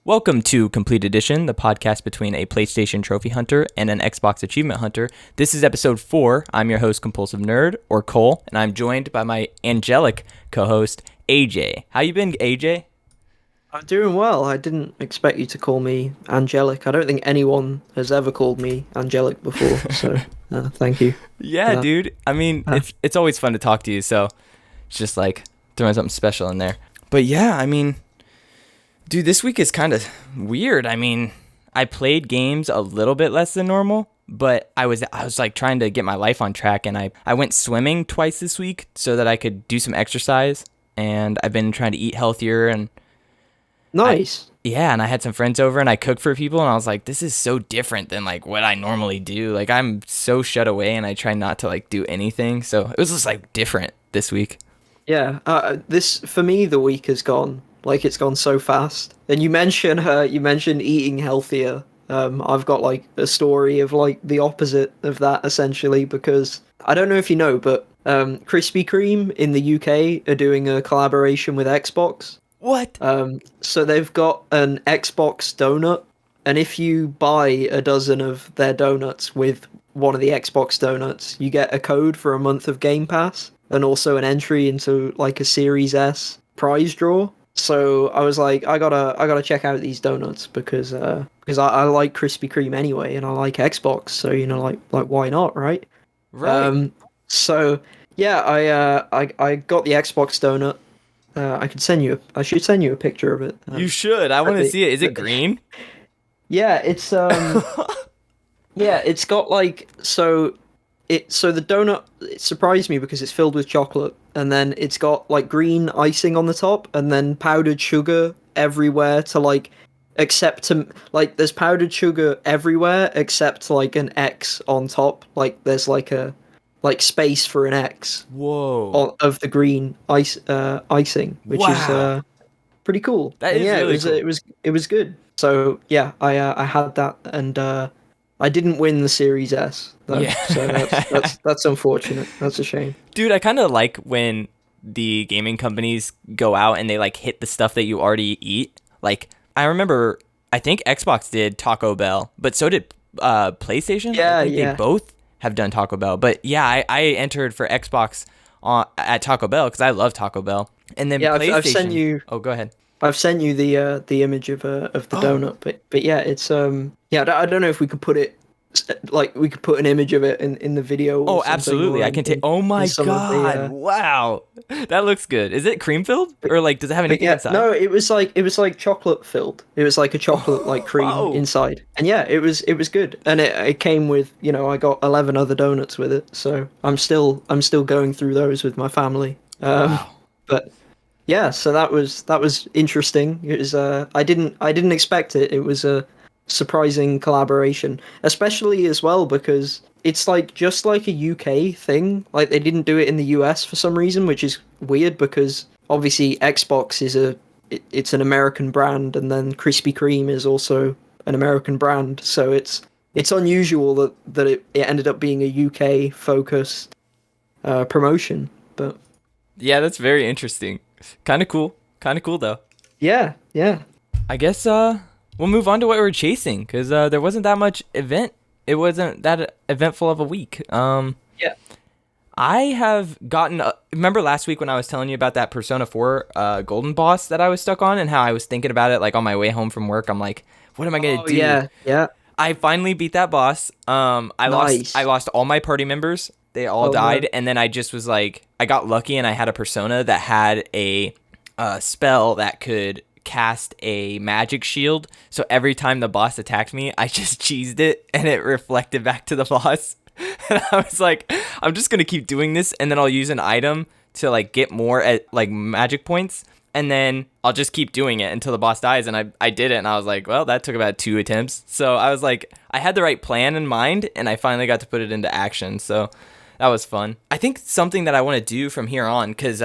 Welcome to Complete Edition, the podcast between a PlayStation Trophy Hunter and an Xbox Achievement Hunter. This is episode 4. I'm your host, Compulsive Nerd, or Cole, and I'm joined by my angelic co-host, AJ. How you been, AJ? I'm doing well. I didn't expect you to call me angelic. I don't think anyone has ever called me angelic before, so thank you. Yeah, dude. I mean, it's always fun to talk to you, so it's just like throwing something special in there. But yeah, I mean, dude, this week is kind of weird. I mean, I played games a little bit less than normal, but I was like trying to get my life on track, and I went swimming twice this week so that I could do some exercise, and I've been trying to eat healthier and Nice. and I had some friends over and I cooked for people, and I was like, this is so different than like what I normally do. Like, I'm so shut away and I try not to like do anything. So it was just like different this week. Yeah. This for me, the week has gone like it's gone so fast. And you mentioned eating healthier. I've got like a story of like the opposite of that essentially because I don't know if you know, but Krispy Kreme in the UK are doing a collaboration with Xbox. What? So they've got an Xbox donut, and if you buy a dozen of their donuts with one of the Xbox donuts, you get a code for a month of Game Pass and also an entry into like a Series S prize draw. So I was like, I gotta check out these donuts because I like Krispy Kreme anyway, and I like Xbox, so like why not, right? Right. So yeah, I got the Xbox donut. I should send you a picture of it. You should. I want to see it. Is it but- green? Yeah, it's yeah, it's got like so the donut, it surprised me because it's filled with chocolate, and then it's got like green icing on the top and then powdered sugar everywhere to like except to like there's powdered sugar everywhere except like an X on top. Like there's like a like space for an X Whoa. of the green icing, which is Wow. pretty cool. That And is yeah, really cool. it was good. So yeah, I had that, and I didn't win the Series S though. Yeah. So that's unfortunate. That's a shame. Dude, I kind of like when the gaming companies go out and they like hit the stuff that you already eat. Like, I remember, I think Xbox did Taco Bell, but so did PlayStation. Yeah, I think they yeah. both have done Taco Bell. But yeah, I entered for Xbox at Taco Bell because I love Taco Bell. And then Yeah, PlayStation. I've sent you Oh, go ahead. I've sent you the image of the Oh. donut, but yeah, it's yeah, I don't know if we could put it like we could put an image of it in the video. Or Oh, something, absolutely. or I can take. Oh in my some of the, God. Wow. That looks good. Is it cream filled? Or like, does it have But anything yeah, inside? no, it was like chocolate filled. It was like a chocolate like cream Whoa. inside, and yeah, it was good. And it came with I got 11 other donuts with it, so I'm still going through those with my family. Wow. But yeah, so that was interesting. It was I didn't expect it. It was a surprising collaboration, especially as well because it's like just like a UK thing. Like they didn't do it in the US for some reason, which is weird because obviously Xbox is it's an American brand, and then Krispy Kreme is also an American brand. So it's unusual that it ended up being a UK focused promotion. But Yeah, that's very interesting. Kind of cool. Kind of cool, though. yeah, yeah. I guess we'll move on to what we're chasing because there wasn't that much event. It wasn't that eventful of a week. Yeah. I have gotten. Remember last week when I was telling you about that Persona 4 Golden Boss that I was stuck on, and how I was thinking about it like on my way home from work. I'm like, what am I gonna do? Yeah, yeah. I finally beat that boss. Nice. I lost all my party members. They all Oh, no. died, and then I just was like, I got lucky, and I had a persona that had a spell that could cast a magic shield. So every time the boss attacked me, I just cheesed it, and it reflected back to the boss. And I was like, I'm just gonna keep doing this, and then I'll use an item to like get more at like magic points, and then I'll just keep doing it until the boss dies. And I did it, and I was like, well, that took about 2 attempts. So I was like, I had the right plan in mind, and I finally got to put it into action. So that was fun. I think something that I want to do from here on, because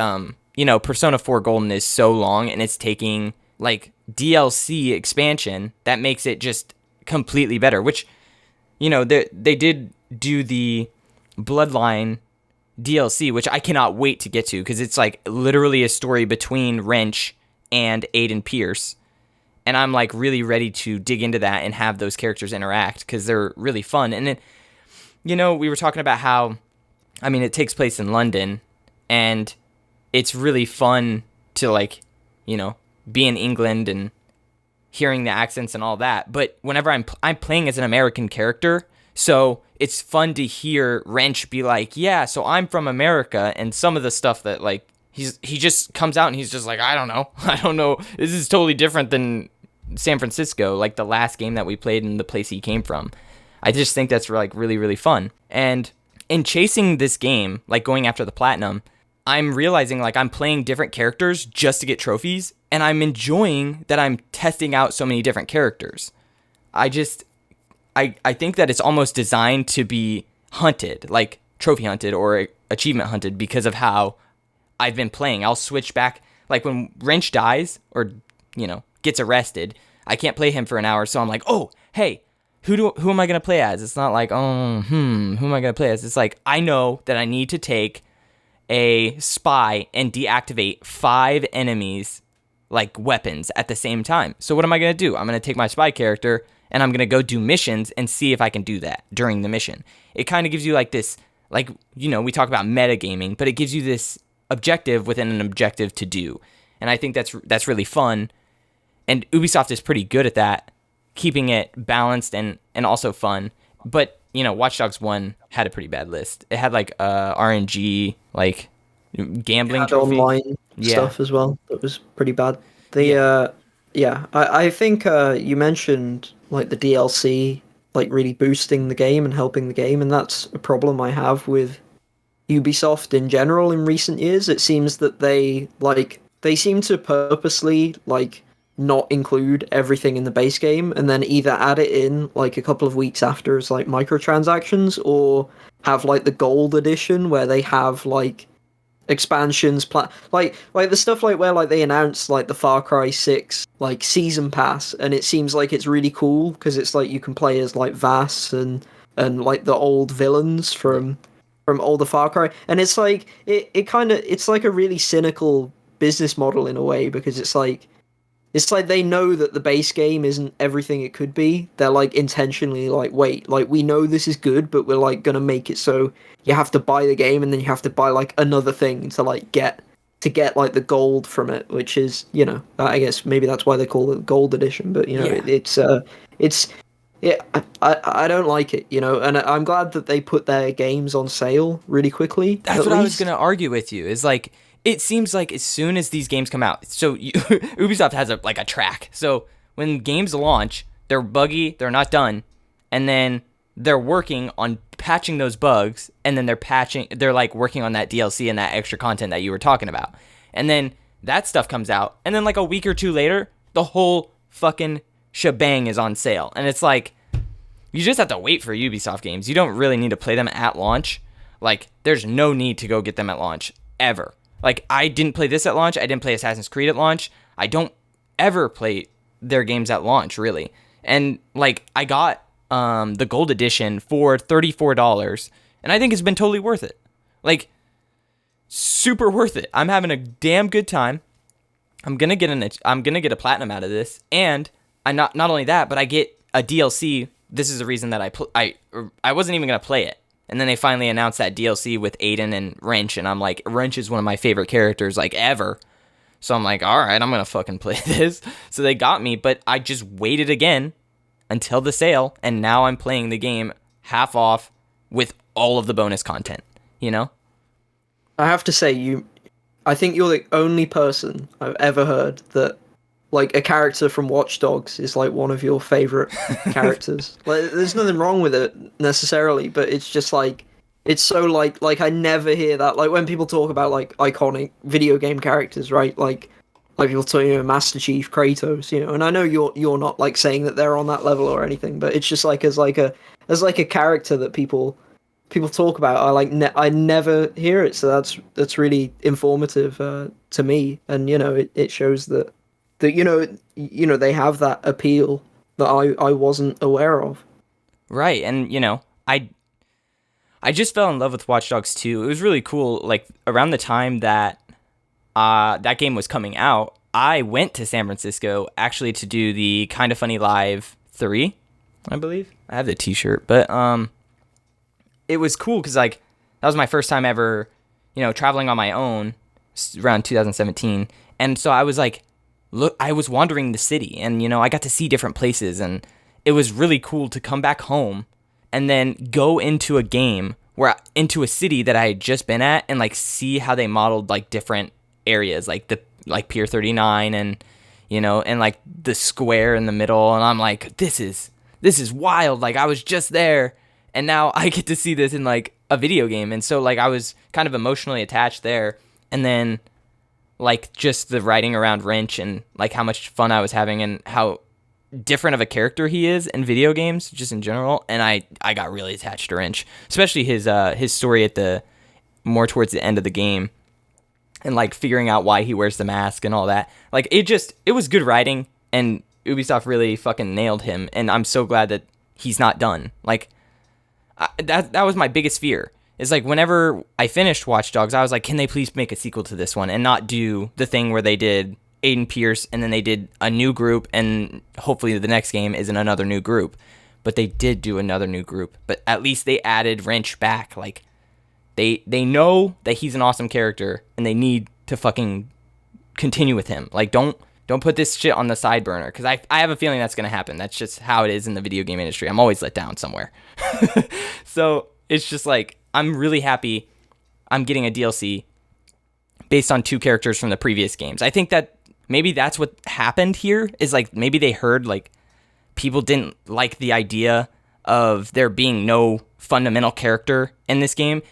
Persona 4 Golden is so long, and it's taking like DLC expansion that makes it just completely better. Which, they did do the Bloodline DLC, which I cannot wait to get to because it's like literally a story between Wrench and Aiden Pierce. and I'm like really ready to dig into that and have those characters interact because they're really fun. And then, we were talking about how, I mean, it takes place in London, and it's really fun to like, be in England and hearing the accents and all that. But whenever I'm playing as an American character, so it's fun to hear Wrench be like, yeah, so I'm from America, and some of the stuff that like he just comes out and he's just like, I don't know, this is totally different than San Francisco, like the last game that we played in the place he came from. I just think that's like really, really fun. And in chasing this game, like going after the platinum, I'm realizing like I'm playing different characters just to get trophies, and I'm enjoying that I'm testing out so many different characters. I think that it's almost designed to be hunted, like trophy hunted or achievement hunted, because of how I've been playing. I'll switch back, like when Wrench dies or, gets arrested, I can't play him for an hour, so I'm like, oh, hey, who am I going to play as? It's not like, who am I going to play as? It's like, I know that I need to take a spy and deactivate 5 enemies, like weapons, at the same time. So what am I going to do? I'm going to take my spy character and I'm going to go do missions and see if I can do that during the mission. It kind of gives you like this, like, we talk about metagaming, but it gives you this objective within an objective to do. And I think that's really fun. And Ubisoft is pretty good at that, keeping it balanced and also fun. But, Watch Dogs 1 had a pretty bad list. It had like RNG, like gambling trophy. Online stuff as well. That was pretty bad. I think you mentioned like the DLC like really boosting the game and helping the game, and that's a problem I have with Ubisoft in general in recent years. It seems that they seem to purposely like not include everything in the base game and then either add it in like a couple of weeks after as like microtransactions, or have like the gold edition where they have like expansions like the stuff like where like they announced like the Far Cry 6 like season pass, and it seems like it's really cool because it's like you can play as like Vass and like the old villains from older Far Cry, and it's like it kind of, it's like a really cynical business model in a way, because it's like they know that the base game isn't everything it could be. They're like intentionally like, wait, like we know this is good, but we're like gonna make it so you have to buy the game and then you have to buy like another thing to like get like the gold from it, which is, I guess maybe that's why they call it gold edition, but I don't like it, and I'm glad that they put their games on sale really quickly. That's what I was gonna argue with you, is like, it seems like as soon as these games come out, so Ubisoft has a track. So when games launch, they're buggy, they're not done, and then they're working on patching those bugs, and then they're like working on that DLC and that extra content that you were talking about. And then that stuff comes out, and then like a week or two later, the whole fucking shebang is on sale. And it's like, you just have to wait for Ubisoft games. You don't really need to play them at launch. Like, there's no need to go get them at launch, ever. Like, I didn't play this at launch. I didn't play Assassin's Creed at launch. I don't ever play their games at launch, really. And, like, I got the Gold Edition for $34, and I think it's been totally worth it. Like, super worth it. I'm having a damn good time. I'm gonna get a platinum out of this, and I not only that, but I get a DLC. This is the reason that I wasn't even gonna play it. And then they finally announced that DLC with Aiden and Wrench, and I'm like, Wrench is one of my favorite characters, like, ever. So I'm like, all right, I'm going to fucking play this. So they got me, but I just waited again until the sale, and now I'm playing the game half off with all of the bonus content, I have to say, I think you're the only person I've ever heard that like a character from Watch Dogs is like one of your favorite characters. Like, there's nothing wrong with it necessarily, but it's just like, it's so like I never hear that. Like when people talk about like iconic video game characters, right? Like people talking about Master Chief, Kratos, and I know you're not like saying that they're on that level or anything, but it's just like as a character that people talk about, I never hear it. So that's really informative to me, and it shows that they have that appeal that I wasn't aware of. Right, and I just fell in love with Watch Dogs 2. It was really cool. Like around the time that that game was coming out, I went to San Francisco actually to do the Kind of Funny Live 3, I believe. I have the t-shirt, but it was cool because like that was my first time ever, traveling on my own around 2017. And so I was like, look, I was wandering the city and, I got to see different places, and it was really cool to come back home and then go into a game into a city that I had just been at and like see how they modeled like different areas, like Pier 39 and, and like the square in the middle. And I'm like, this is wild. Like I was just there and now I get to see this in like a video game. And so like I was kind of emotionally attached there. And then like just the writing around Wrench and like how much fun I was having and how different of a character he is in video games just in general. And I got really attached to Wrench, especially his story at the more towards the end of the game and like figuring out why he wears the mask and all that. Like it was good writing, and Ubisoft really fucking nailed him. And I'm so glad that he's not done. Like that was my biggest fear. Is like whenever I finished Watch Dogs, I was like, can they please make a sequel to this one and not do the thing where they did Aiden Pierce and then they did a new group and hopefully the next game isn't another new group. But they did do another new group. But at least they added Wrench back. Like they know that he's an awesome character and they need to fucking continue with him. Like don't put this shit on the side burner, because I have a feeling that's going to happen. That's just how it is in the video game industry. I'm always let down somewhere. So it's just like, I'm really happy I'm getting a DLC based on 2 characters from the previous games. I think that maybe that's what happened here, is like maybe they heard like people didn't like the idea of there being no fundamental character in this game.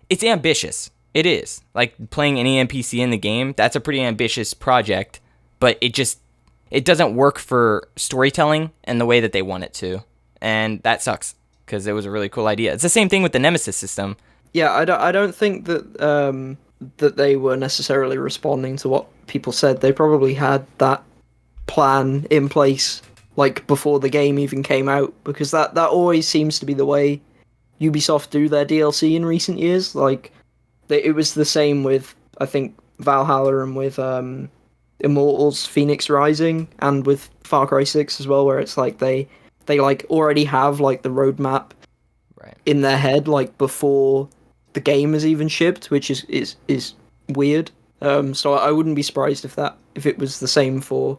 It's ambitious. It is. Like playing any NPC in the game, that's a pretty ambitious project, but it doesn't work for storytelling in the way that they want it to. And that sucks, because it was a really cool idea. It's the same thing with the Nemesis system. Yeah, I don't think that that they were necessarily responding to what people said. They probably had that plan in place like before the game even came out, because that always seems to be the way Ubisoft do their DLC in recent years. Like it was the same with, I think, Valhalla and with Immortals Phoenix Rising and with Far Cry 6 as well, where it's like they like already have like the roadmap Right. in their head like before the game is even shipped, which is weird. So I wouldn't be surprised if it was the same for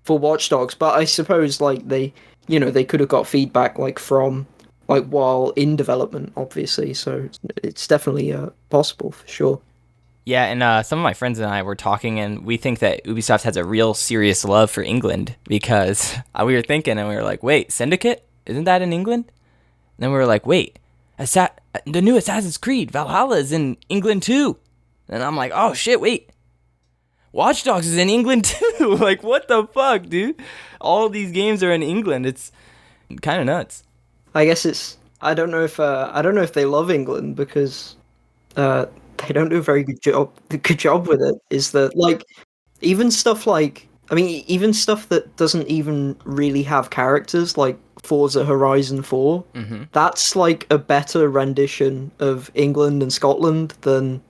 Watch Dogs. But I suppose like they could have got feedback like from like while in development, obviously. So it's definitely possible for sure. Yeah, and some of my friends and I were talking, and we think that Ubisoft has a real serious love for England, because we were thinking, and we were like, wait, Syndicate? Isn't that in England? And then we were like, wait, the new Assassin's Creed, Valhalla, is in England too. And I'm like, oh shit, wait. Watch Dogs is in England too. Like, what the fuck, dude? All of these games are in England. It's kind of nuts. I guess I don't know if they love England, because they don't do a very good job with it. Is that like even stuff like, I mean, even stuff that doesn't even really have characters, like Forza Horizon 4, that's like a better rendition of England and Scotland than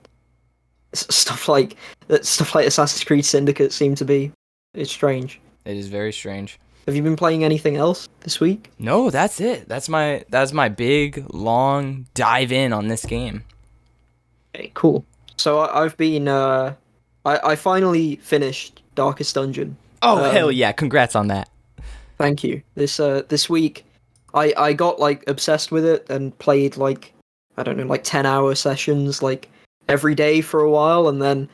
stuff like Assassin's Creed Syndicate seem to be. It's strange. It is very strange. Have you been playing anything else this week? No, that's it. That's my big long dive in on this game. Okay, cool. So I've been I finally finished Darkest Dungeon. Oh, hell yeah. Congrats on that. Thank you. This week I got like obsessed with it and played like, I don't know, like 10-hour sessions like every day for a while, and then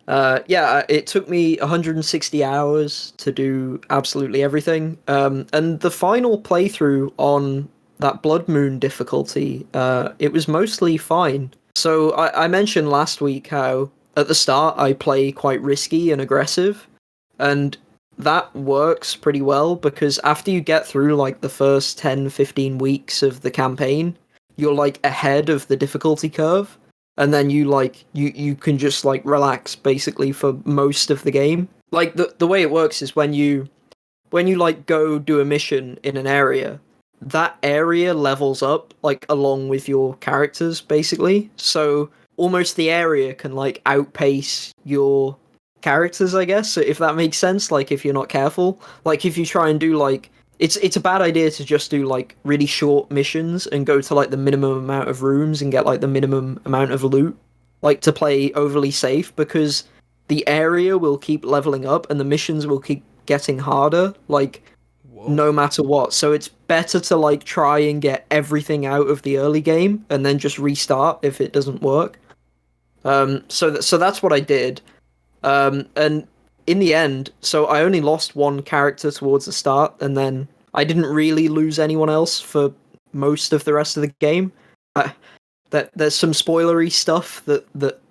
it took me 160 hours to do absolutely everything. And the final playthrough on that Blood Moon difficulty, it was mostly fine. So I mentioned last week how at the start I play quite risky and aggressive, and that works pretty well, because after you get through like the first 10-15 weeks of the campaign, you're like ahead of the difficulty curve, and then you can just like relax basically for most of the game. Like the way it works is when you like go do a mission in an area, that area levels up like along with your characters basically. So almost the area can like outpace your characters, I guess. So if that makes sense, like if you're not careful, like if you try and do like it's a bad idea to just do like really short missions and go to like the minimum amount of rooms and get like the minimum amount of loot, like to play overly safe because the area will keep leveling up and the missions will keep getting harder, like Whoa. no matter what. So it's better to like try and get everything out of the early game and then just restart if it doesn't work. So that's what I did. And in the end, so I only lost one character towards the start, and then I didn't really lose anyone else for most of the rest of the game. That there's some spoilery stuff that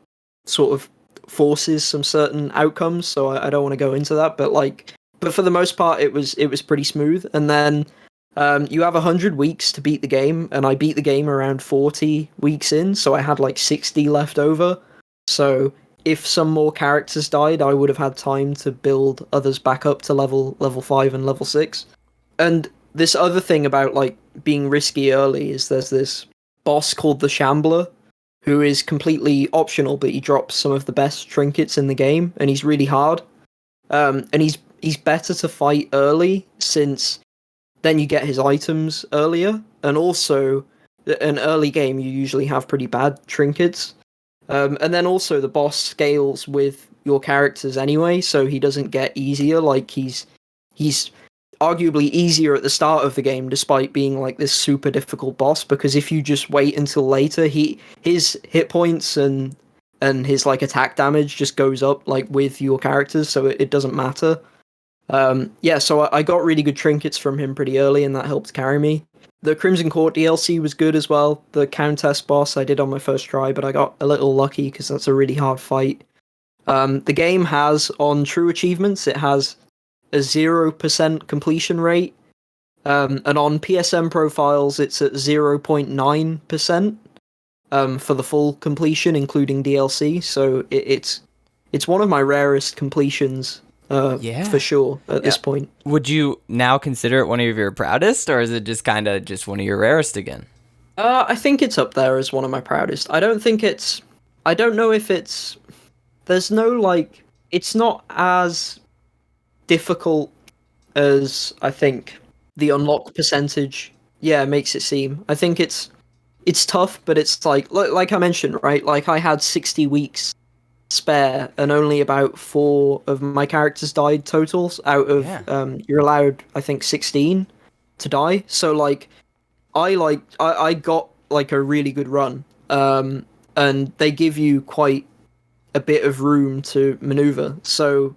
sort of forces some certain outcomes, so I don't want to go into that. But for the most part, it was pretty smooth. And then you have 100 weeks to beat the game, and I beat the game around 40 weeks in, so I had like 60 left over. So if some more characters died, I would have had time to build others back up to level 5 and level 6. And this other thing about like being risky early is there's this boss called the Shambler who is completely optional, but he drops some of the best trinkets in the game, and he's really hard. And he's better to fight early since then you get his items earlier, and also an early game you usually have pretty bad trinkets. And then also the boss scales with your characters anyway, so he doesn't get easier. Like he's arguably easier at the start of the game, despite being like this super difficult boss. Because if you just wait until later, his hit points and his like attack damage just goes up like with your characters, so it doesn't matter. Yeah, so I got really good trinkets from him pretty early, and that helped carry me. The Crimson Court DLC was good as well. The Countess boss I did on my first try, but I got a little lucky because that's a really hard fight. The game has, on true achievements, it has a 0% completion rate. And on PSM profiles, it's at 0.9% for the full completion, including DLC. So it's one of my rarest completions. For sure at this point. Would you now consider it one of your proudest, or is it just kind of just one of your rarest again? I think it's up there as one of my proudest. I don't know if it's, there's no like, it's not as difficult as I think the unlock percentage, makes it seem. I think it's tough, but it's like I mentioned, right? Like I had 60 weeks spare, and only about 4 of my characters died totals out of you're allowed I think 16 to die. So like I got like a really good run, and they give you quite a bit of room to maneuver. So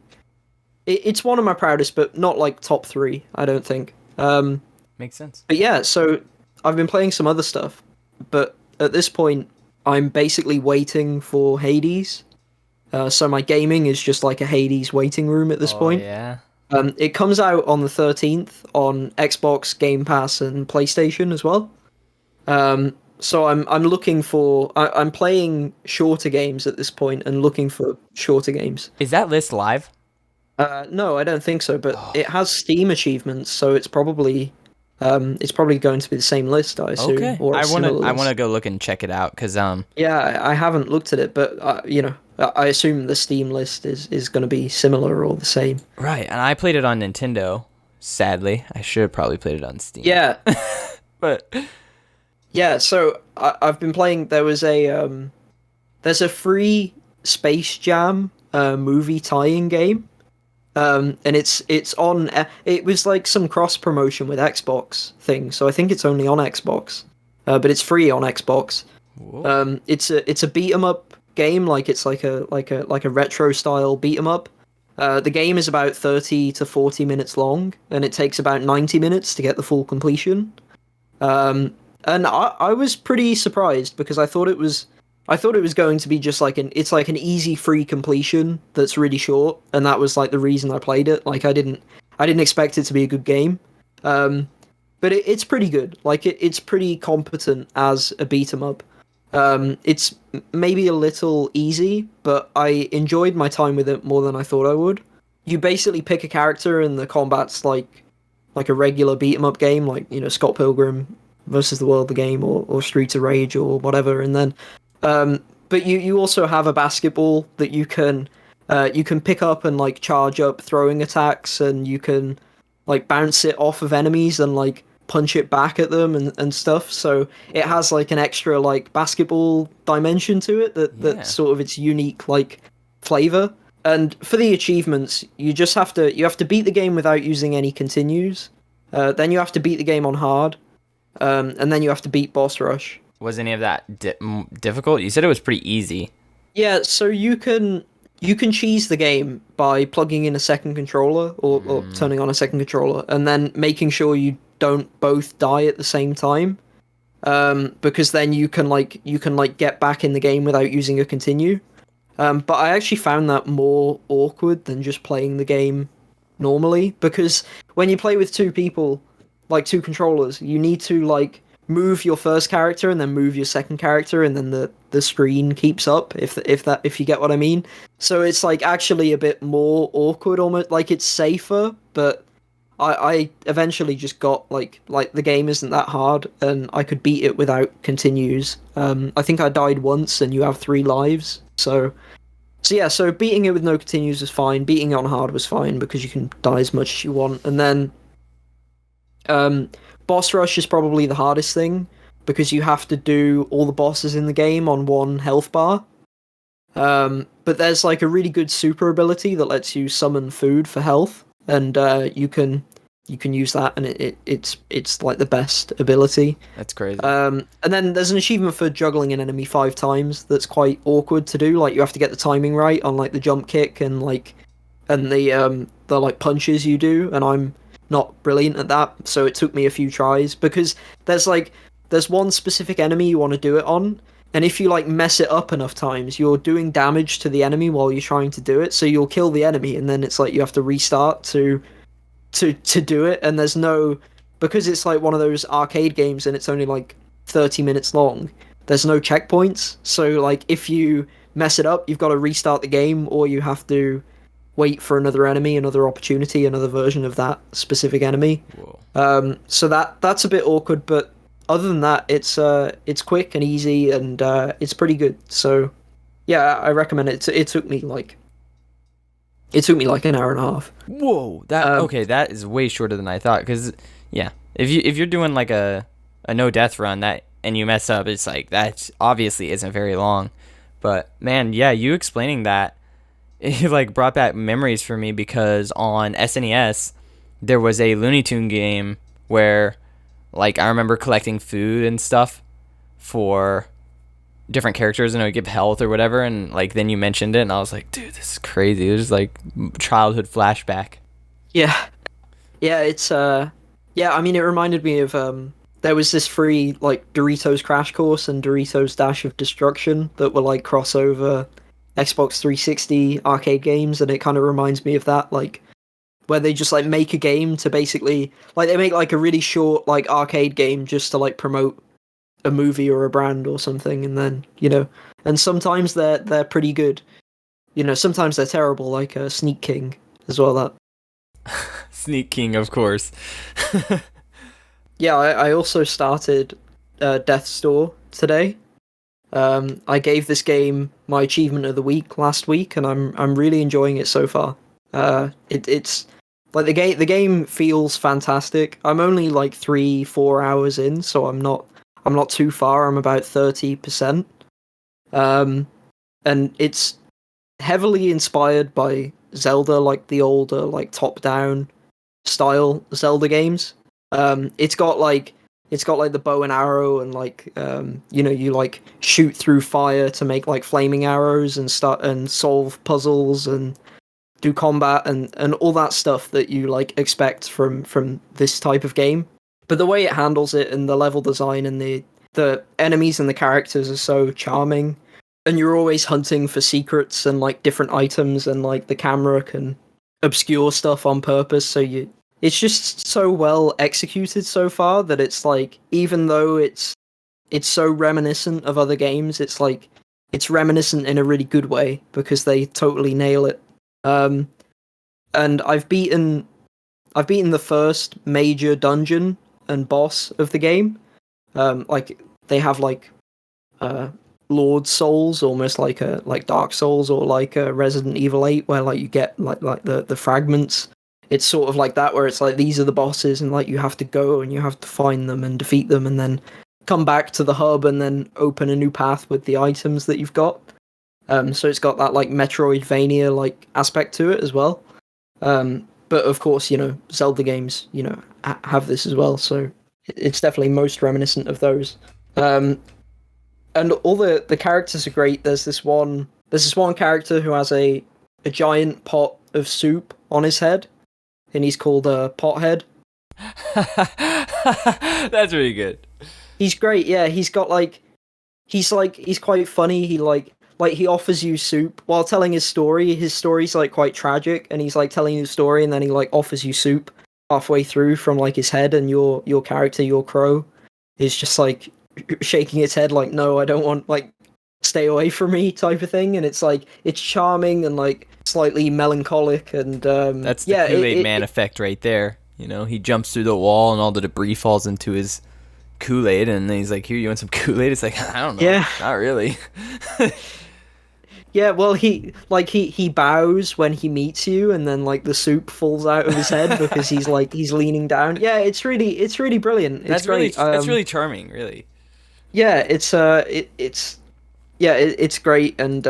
it's one of my proudest, but not like top 3, I don't think. Makes sense. But yeah, so I've been playing some other stuff, but at this point I'm basically waiting for Hades. So my gaming is just like a Hades waiting room at this point. Yeah. It comes out on the 13th on Xbox, Game Pass, and PlayStation as well. So I'm looking for. I'm playing shorter games at this point and looking for shorter games. Is that list live? No, I don't think so. But it has Steam achievements, so it's probably going to be the same list, I assume. Okay. Or I want to to go look and check it out because Yeah, I haven't looked at it, but I assume the Steam list is going to be similar or the same. Right, and I played it on Nintendo. Sadly, I should have probably played it on Steam. Yeah, but yeah. So I've been playing. There's a free Space Jam movie tie-in game, and it's on. It was like some cross promotion with Xbox thing, so I think it's only on Xbox, but it's free on Xbox. It's a beat 'em up game, like it's like a retro style beat 'em up. The game is about 30 to 40 minutes long, and it takes about 90 minutes to get the full completion. And I was pretty surprised because I thought it was going to be just like an easy free completion that's really short, and that was like the reason I played it. Like I didn't expect it to be a good game. But it's pretty good. Like it's pretty competent as a beat 'em up. It's maybe a little easy, but I enjoyed my time with it more than I thought I would. You basically pick a character, and the combat's like a regular beat 'em up game, like Scott Pilgrim versus the World, the game, or Streets of Rage or whatever. And then, but you also have a basketball that you can You can pick up and like charge up throwing attacks, and you can like bounce it off of enemies and like punch it back at them and stuff. So it has like an extra like basketball dimension to it that's Yeah. sort of its unique like flavor. And for the achievements, you have to beat the game without using any continues. Then you have to beat the game on hard, and then you have to beat boss rush. Was any of that difficult? You said it was pretty easy. Yeah, so you can cheese the game by plugging in a second controller or turning on a second controller, and then making sure you don't both die at the same time. Because then you can like get back in the game without using a continue. But I actually found that more awkward than just playing the game normally, because when you play with two people, like two controllers, you need to like move your first character and then move your second character, and then the screen keeps up if you get what I mean. So it's like actually a bit more awkward, almost like it's safer, but I eventually just got like the game isn't that hard and I could beat it without continues. I think I died once and you have 3 lives, so yeah, so beating it with no continues is fine. Beating it on hard was fine because you can die as much as you want. And then boss rush is probably the hardest thing because you have to do all the bosses in the game on 1 health bar. But there's like a really good super ability that lets you summon food for health, and you can use that, and it's like the best ability. That's crazy. And then there's an achievement for juggling an enemy 5 times that's quite awkward to do. Like you have to get the timing right on like the jump kick and the like punches you do, and I'm not brilliant at that, so it took me a few tries because there's one specific enemy you want to do it on, and if you like mess it up enough times, you're doing damage to the enemy while you're trying to do it, so you'll kill the enemy, and then it's like you have to restart to do it, and there's no, because it's like one of those arcade games and it's only like 30 minutes long, there's no checkpoints, so like if you mess it up, you've got to restart the game, or you have to wait for another enemy, another opportunity, another version of that specific enemy. Whoa. So that's a bit awkward, but other than that, it's quick and easy, and it's pretty good. So yeah, I recommend it. It took me like an hour and a half. Whoa. That okay. That is way shorter than I thought. Cause yeah, if you're doing like a no death run that and you mess up, it's like that obviously isn't very long. But man, yeah, you explaining that, it like brought back memories for me because on SNES there was a Looney Tune game where like I remember collecting food and stuff for different characters and it would give health or whatever, and like then you mentioned it and I was like, dude, this is crazy. It was like childhood flashback. Yeah, yeah, it's yeah. I mean, it reminded me of there was this free like Doritos Crash Course and Doritos Dash of Destruction that were like crossover Xbox 360 arcade games, and it kind of reminds me of that, like where they just like make a game to basically like they make like a really short like arcade game just to like promote a movie or a brand or something, and then and sometimes they're pretty good, sometimes they're terrible, like Sneak King as well. That Sneak King, of course. Yeah, I also started Death's Door today. I gave this game my achievement of the week last week, and I'm really enjoying it so far. It's like the game feels fantastic. I'm only like 3-4 hours in, so I'm not too far. I'm about 30%. And it's heavily inspired by Zelda, like the older like top-down style Zelda games. It's got like the bow and arrow, and like you like shoot through fire to make like flaming arrows and start and solve puzzles and do combat and all that stuff that you like expect from this type of game. But the way it handles it and the level design and the enemies and the characters are so charming, and you're always hunting for secrets and like different items, and like the camera can obscure stuff on purpose, so it's just so well executed so far that it's like, even though it's so reminiscent of other games, it's like it's reminiscent in a really good way because they totally nail it. And I've beaten the first major dungeon and boss of the game. Like they have like Lord Souls, almost like Dark Souls or like a Resident Evil 8, where like you get like the fragments. It's sort of like that, where it's like these are the bosses, and like you have to go and you have to find them and defeat them, and then come back to the hub and then open a new path with the items that you've got. So it's got that like Metroidvania like aspect to it as well. But of course, Zelda games, have this as well. So it's definitely most reminiscent of those. And all the characters are great. There's this one character who has a giant pot of soup on his head, and he's called Pothead. That's really good. He's great. Yeah, he's quite funny. He offers you soup while telling his story. His story's like quite tragic, and he's like telling you the story, and then he like offers you soup halfway through from like his head, and your character, your crow, is just like shaking its head like, no, I don't want, like, stay away from me type of thing. And it's like, it's charming and like slightly melancholic, and that's the Kool-Aid Man effect right there. He jumps through the wall and all the debris falls into his Kool-Aid, and then he's like, here, you want some Kool-Aid? It's like, I don't know. Yeah. Not really. Yeah, well, he bows when he meets you, and then like the soup falls out of his head because he's leaning down. Yeah, it's really brilliant. It's great. That's really charming, really. Yeah, it's great, and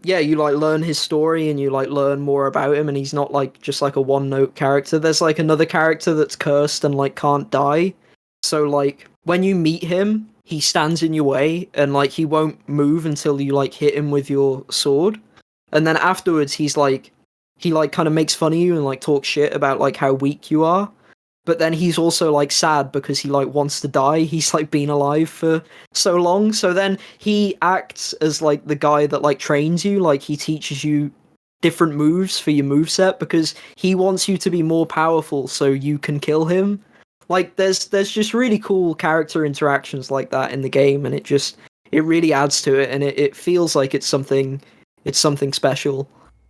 you like learn his story, and you like learn more about him, and he's not like just like a one-note character. There's like another character that's cursed and like can't die. So like when you meet him, he stands in your way, and like he won't move until you like hit him with your sword. And then afterwards he kind of makes fun of you and like talks shit about like how weak you are. But then he's also like sad because he like wants to die. He's like been alive for so long. So then he acts as like the guy that like trains you, like he teaches you different moves for your moveset because he wants you to be more powerful so you can kill him. Like there's just really cool character interactions like that in the game, and it really adds to it, and it feels like it's something special.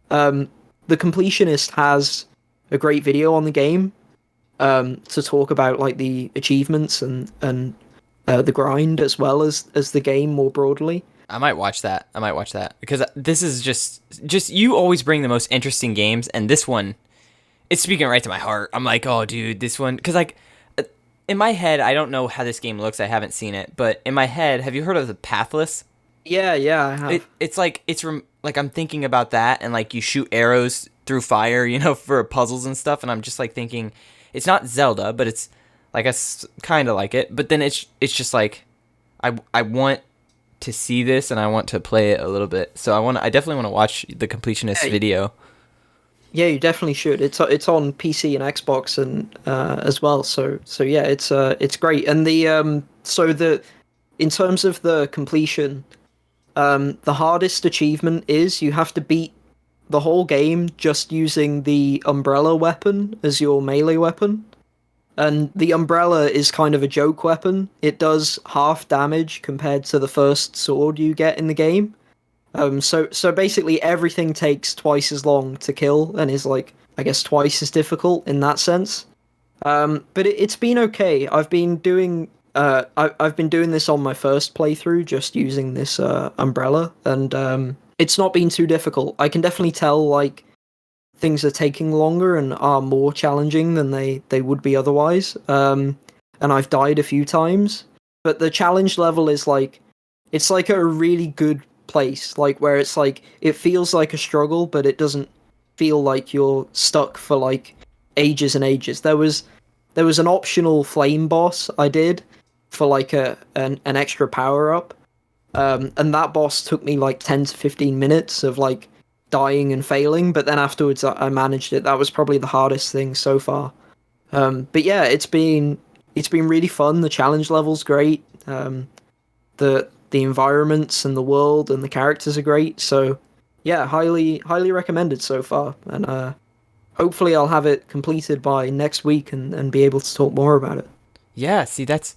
The Completionist has a great video on the game to talk about like the achievements and the grind as well as the game more broadly. I might watch that because this is just you always bring the most interesting games, and this one, it's speaking right to my heart. I'm like, oh dude, this one, because like in my head, I don't know how this game looks. I haven't seen it, but in my head, have you heard of the Pathless? Yeah, I have. It's like like I'm thinking about that, and like you shoot arrows through fire, for puzzles and stuff, and I'm just like thinking, it's not Zelda, but it's like kind of like it. But then it's just like I want to see this, and I want to play it a little bit. So I definitely want to watch the Completionist video. Yeah, you definitely should. It's on PC and Xbox and as well. So yeah, it's great. And in terms of the completion, the hardest achievement is you have to beat the whole game just using the umbrella weapon as your melee weapon. And the umbrella is kind of a joke weapon. It does half damage compared to the first sword you get in the game. So basically everything takes twice as long to kill and is like, I guess, twice as difficult in that sense. But it's been okay. I've been doing this on my first playthrough, just using this umbrella, and it's not been too difficult. I can definitely tell like things are taking longer and are more challenging than they would be otherwise. And I've died a few times, but the challenge level is like, it's like a really good place, like where it's like it feels like a struggle, but it doesn't feel like you're stuck for like ages and ages. There was an optional flame boss I did for like an extra power up, and that boss took me like 10 to 15 minutes of like dying and failing, but then afterwards I managed it. That was probably the hardest thing so far. But yeah, it's been really fun. The challenge level's great. The environments and the world and the characters are great. So yeah, highly recommended so far. And hopefully I'll have it completed by next week and be able to talk more about it. Yeah, see, that's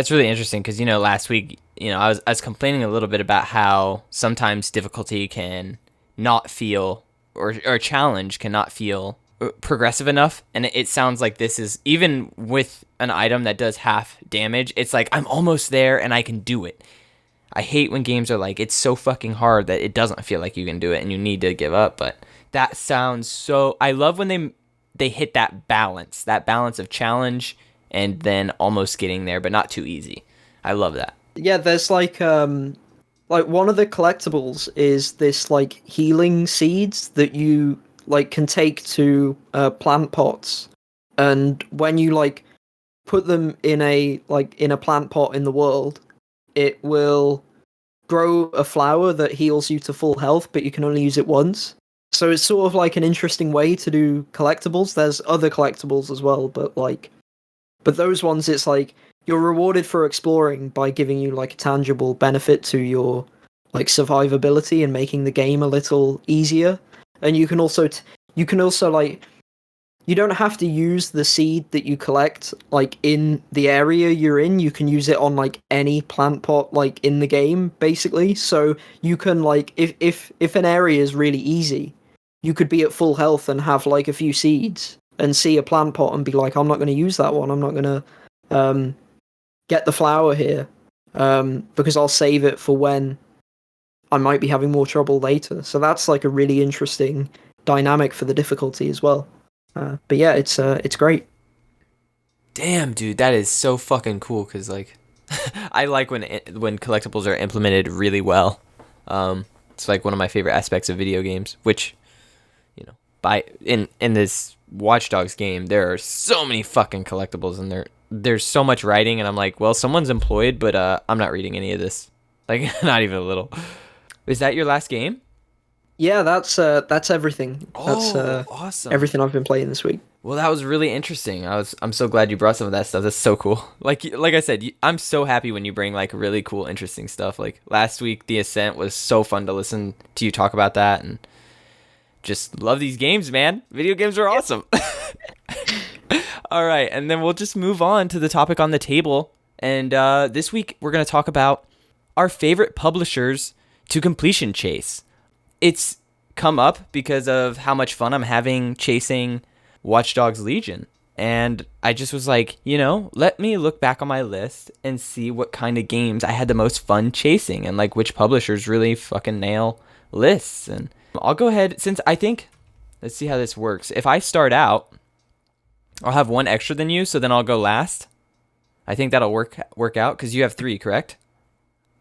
really interesting because last week I was complaining a little bit about how sometimes difficulty can not feel or a challenge cannot feel progressive enough, and it sounds like this is, even with an item that does half damage, it's like I'm almost there and I can do it. I hate when games are like, it's so fucking hard that it doesn't feel like you can do it and you need to give up. But that sounds so. I love when they hit that balance of challenge and then almost getting there, but not too easy. I love that. Yeah, there's like one of the collectibles is this like healing seeds that you like can take to plant pots, and when you like put them in a plant pot in the world, it will grow a flower that heals you to full health, but you can only use it once. So it's sort of like an interesting way to do collectibles. There's other collectibles as well, but those ones, it's like you're rewarded for exploring by giving you like a tangible benefit to your like survivability and making the game a little easier. And you can also like you don't have to use the seed that you collect like in the area you're in. You can use it on like any plant pot like in the game basically. So you can like if an area is really easy, you could be at full health and have like a few seeds and see a plant pot and be like, I'm not going to use that one. I'm not going to get the flower here because I'll save it for when I might be having more trouble later. So that's like a really interesting dynamic for the difficulty as well. But yeah, it's great. Damn, dude, that is so fucking cool. Cause like, I like when collectibles are implemented really well. It's like one of my favorite aspects of video games. Which, you know, in this Watch Dogs game, there are so many fucking collectibles, and there's so much writing, and I'm like, well, someone's employed, but I'm not reading any of this. Like, not even a little. Is that your last game? Yeah, that's everything. That's awesome. Everything I've been playing this week. Well, that was really interesting. I'm so glad you brought some of that stuff. That's so cool. Like I said, I'm so happy when you bring like really cool, interesting stuff. Like last week, The Ascent was so fun to listen to you talk about that, and just love these games, man. Video games are awesome. All right, and then we'll just move on to the topic on the table. And this week, we're going to talk about our favorite publishers to completion chase. It's come up because of how much fun I'm having chasing Watch Dogs Legion. And I just was like, let me look back on my list and see what kind of games I had the most fun chasing and like which publishers really fucking nail lists. And I'll go ahead, since I think, let's see how this works. If I start out, I'll have one extra than you, so then I'll go last. I think that'll work out because you have 3, correct?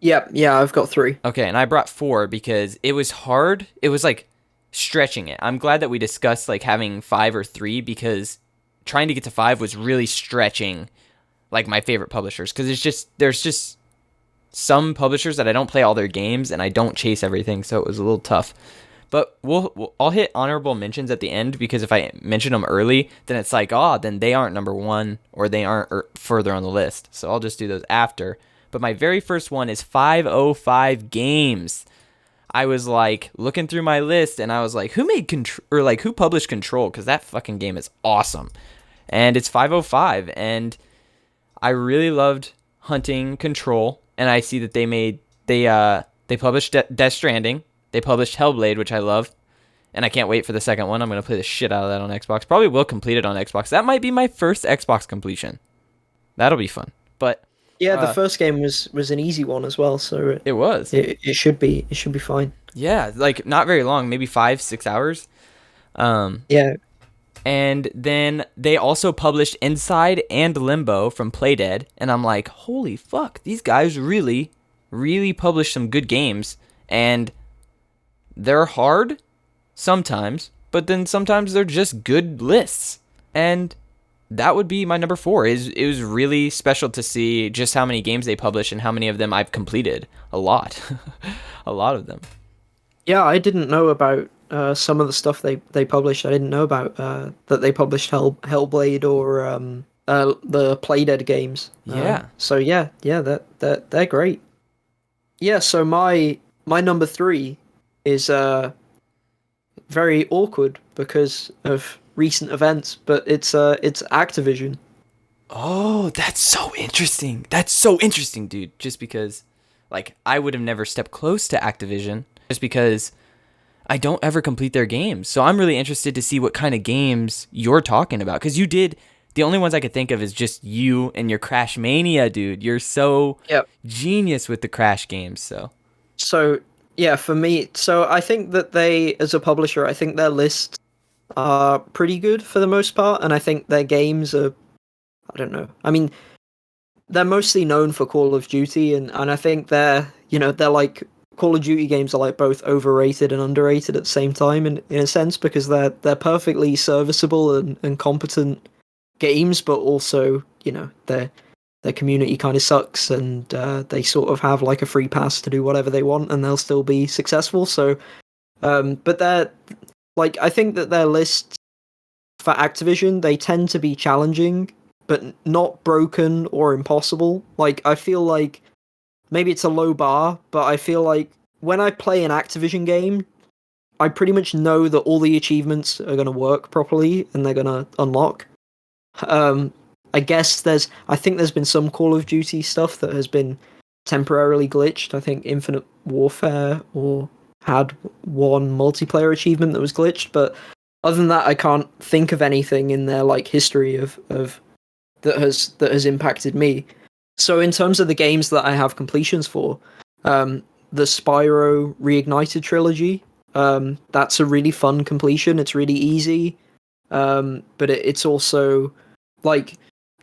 Yeah, I've got 3. Okay, and I brought 4 because it was hard. It was like stretching it. I'm glad that we discussed like having 5 or 3 because trying to get to 5 was really stretching like my favorite publishers, because there's just some publishers that I don't play all their games and I don't chase everything, so it was a little tough. But I'll hit honorable mentions at the end, because if I mention them early, then it's like, then they aren't number 1 or they aren't further on the list. So I'll just do those after. But my very first one is 505 Games. I was like looking through my list and I was like, who published Control? Because that fucking game is awesome. And it's 505, and I really loved hunting Control. And I see that they published Death Stranding. They published Hellblade, which I love, and I can't wait for the second one. I'm going to play the shit out of that on Xbox. Probably will complete it on Xbox. That might be my first Xbox completion. That'll be fun. But yeah, the first game was an easy one as well, so it was. It should be fine. Yeah, like not very long, maybe 5-6 hours. Yeah. And then they also published Inside and Limbo from Playdead, and I'm like, holy fuck, these guys really, really published some good games, and they're hard sometimes, but then sometimes they're just good lists. And that would be my number 4. It was really special to see just how many games they publish and how many of them I've completed. A lot. A lot of them. Yeah, I didn't know about some of the stuff they published. I didn't know about that they published Hellblade or the Playdead games. Yeah. So yeah, they're great. Yeah, so my number 3 is very awkward because of recent events, but it's Activision. Oh, that's so interesting. That's so interesting, dude. Just because, like, I would have never stepped close to Activision just because I don't ever complete their games. So I'm really interested to see what kind of games you're talking about, because you did the only ones I could think of is just you and your Crash Mania, dude. You're so Yep. genius with the Crash games. So yeah, for me, so I think that they, as a publisher, I think their lists are pretty good for the most part, and I think their games are, I don't know. I mean, they're mostly known for Call of Duty, and I think they're like Call of Duty games are like both overrated and underrated at the same time, in a sense, because they're perfectly serviceable and competent games, but also their community kind of sucks, and they sort of have like a free pass to do whatever they want, and they'll still be successful. So, but they're like, I think that their lists for Activision, they tend to be challenging, but not broken or impossible. Like, I feel like maybe it's a low bar, but I feel like when I play an Activision game, I pretty much know that all the achievements are going to work properly and they're going to unlock. I guess I think there's been some Call of Duty stuff that has been temporarily glitched. I think Infinite Warfare had one multiplayer achievement that was glitched, but other than that, I can't think of anything in their like history of that has impacted me. So in terms of the games that I have completions for, the Spyro Reignited trilogy, that's a really fun completion. It's really easy, but it's also like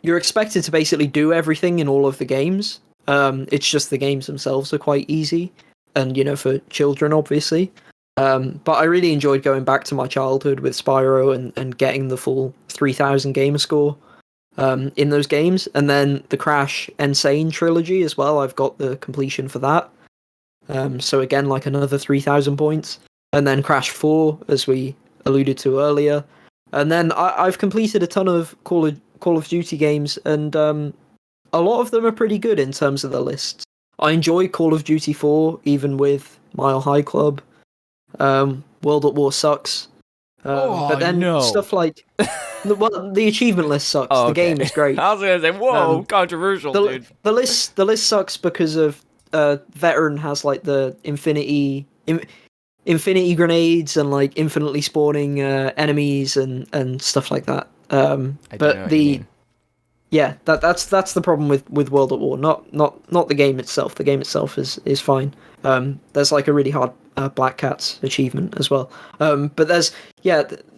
you're expected to basically do everything in all of the games. It's just the games themselves are quite easy, and for children, obviously. But I really enjoyed going back to my childhood with Spyro and getting the full 3,000 gamer score in those games. And then the Crash Insane trilogy as well, I've got the completion for that. So again, like another 3,000 points. And then Crash 4, as we alluded to earlier. And then I've completed a ton of Call of Duty games, and a lot of them are pretty good in terms of the lists. I enjoy Call of Duty 4, even with Mile High Club. World at War sucks. But then stuff like the achievement list sucks. Oh, the game is great. I was gonna say, whoa, controversial, dude. The list sucks because of Veteran has like the infinity grenades and like infinitely spawning enemies and stuff like that. But yeah, that's the problem with World at War. Not the game itself. The game itself is fine. There's like a really hard Black Cats achievement as well. But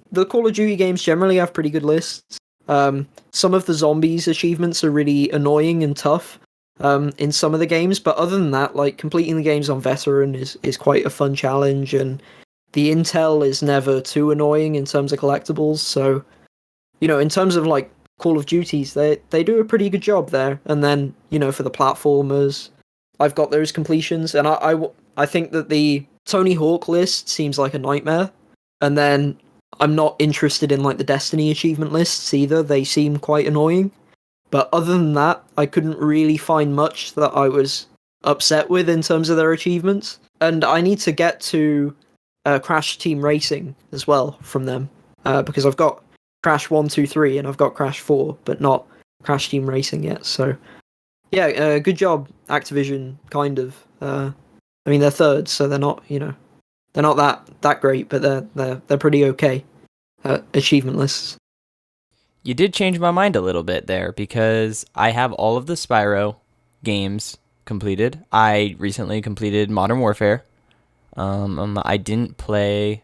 the Call of Duty games generally have pretty good lists. Some of the zombies achievements are really annoying and tough in some of the games, but other than that, like completing the games on Veteran is quite a fun challenge, and the intel is never too annoying in terms of collectibles. So, in terms of like Call of Duties, they do a pretty good job there. And then for the platformers, I've got those completions, and I think that the Tony Hawk list seems like a nightmare. And then I'm not interested in like the Destiny achievement lists either. They seem quite annoying. But other than that, I couldn't really find much that I was upset with in terms of their achievements. And I need to get to Crash Team Racing as well from them, because I've got Crash 1, 2, 3, and I've got Crash 4, but not Crash Team Racing yet. So, yeah, good job, Activision, kind of. I mean, they're third, so they're not, they're not that great, but they're pretty okay achievement lists. You did change my mind a little bit there, because I have all of the Spyro games completed. I recently completed Modern Warfare. I didn't play.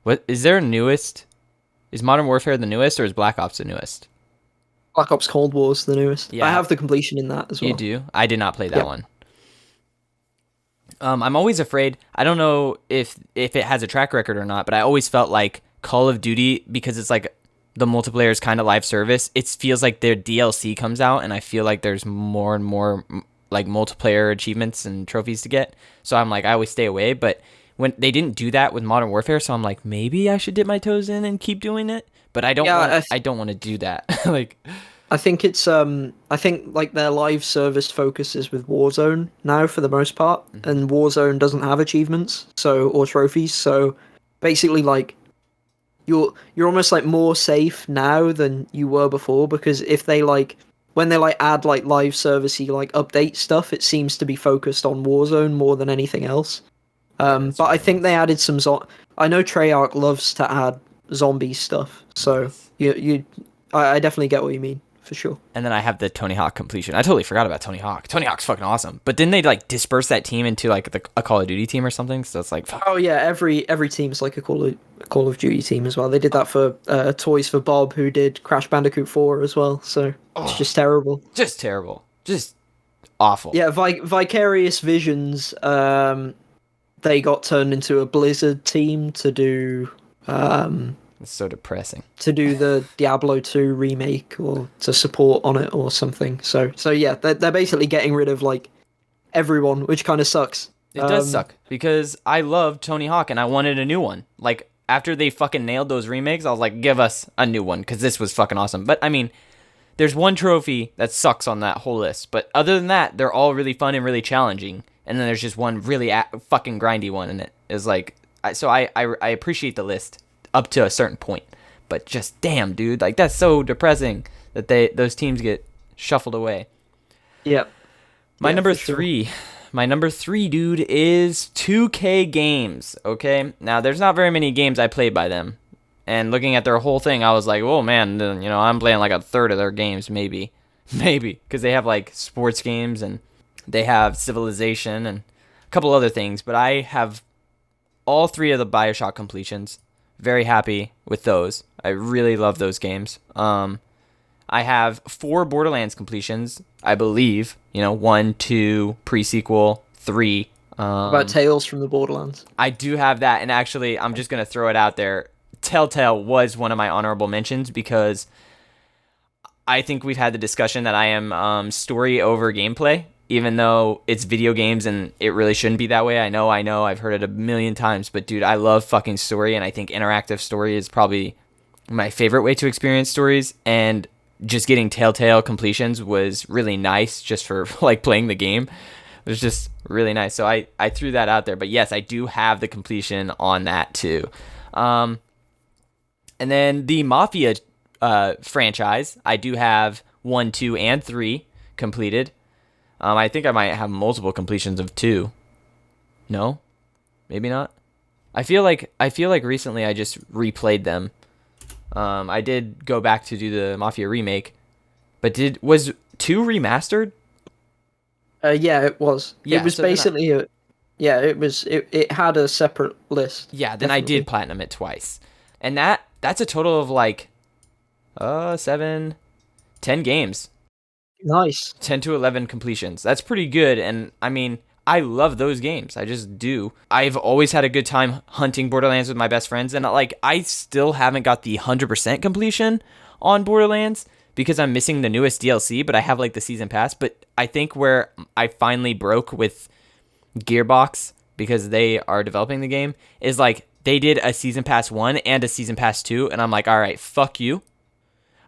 What is there a newest? Is Modern Warfare the newest, or is Black Ops the newest? Black Ops Cold War's the newest. Yeah. I have the completion in that as well. You do? I did not play that one. I'm always afraid. I don't know if it has a track record or not, but I always felt like Call of Duty, because it's like the multiplayer is kind of live service. It feels like their DLC comes out, and I feel like there's more and more like multiplayer achievements and trophies to get. So I'm like, I always stay away. But when they didn't do that with Modern Warfare, so I'm like, maybe I should dip my toes in and keep doing it. But I don't. I don't want to do that. Like, I think it's I think like their live service focuses with Warzone now for the most part, and Warzone doesn't have achievements or trophies. So basically, like you're almost like more safe now than you were before, because if they when they add like live servicey like update stuff, it seems to be focused on Warzone more than anything else. But I think they added I know Treyarch loves to add zombie stuff, so I definitely get what you mean for sure. And then I have the Tony Hawk completion. I totally forgot about Tony Hawk. Tony Hawk's fucking awesome. But didn't they like disperse that team into like a Call of Duty team or something? So it's like fuck. Oh yeah, every team's like a Call of Duty team as well. They did that for Toys for Bob, who did Crash Bandicoot 4 as well. So it's just terrible. Just terrible. Just awful. Yeah, Vicarious Visions. They got turned into a Blizzard team to do It's so depressing. the Diablo 2 remake or to support on it or something. So yeah, they're basically getting rid of like everyone, which kind of sucks. It does suck because I loved Tony Hawk and I wanted a new one. Like after they fucking nailed those remakes, I was like, give us a new one because this was fucking awesome. But I mean, there's one trophy that sucks on that whole list. But other than that, they're all really fun and really challenging. And then there's just one really fucking grindy one, and it is like, so I appreciate the list up to a certain point. But just damn, dude, like that's so depressing that those teams get shuffled away. Yep. My Yeah, number for sure. three. My number three, dude, is 2K Games, okay? Now, there's not very many games I played by them. And looking at their whole thing, I was like, oh, man, you know, I'm playing like a third of their games, maybe. Maybe. Because they have, like, sports games, and they have Civilization, and a couple other things. But I have all three of the Bioshock completions. Very happy with those. I really love those games. I have 4 Borderlands completions, I believe. You know, 1, 2, pre-sequel, 3. About Tales from the Borderlands. I do have that, and actually, I'm just going to throw it out there. Telltale was one of my honorable mentions because I think we've had the discussion that I am story over gameplay, even though it's video games and it really shouldn't be that way. I know, I've heard it a million times, but dude, I love fucking story, and I think interactive story is probably my favorite way to experience stories, and just getting Telltale completions was really nice just for like playing the game. It was just really nice. So I threw that out there. But yes, I do have the completion on that too. And then the Mafia franchise, I do have 1, 2, and 3 completed. I think I might have multiple completions of 2. No? Maybe not? I feel like recently I just replayed them. I did go back to do the Mafia remake, but was 2 remastered? Yeah, it was. Yeah, It was so then basically it had a separate list. Yeah, then I Definitely. did platinum it twice. And that's a total of like 7, 10 games. Nice. 10 to 11 completions. That's pretty good, and I mean, I love those games. I just do. I've always had a good time hunting Borderlands with my best friends, and like I still haven't got the 100% completion on Borderlands because I'm missing the newest DLC, but I have like the season pass. But I think where I finally broke with Gearbox, because they are developing the game, is like they did a season pass 1 and a season pass 2, and I'm like, all right, fuck you.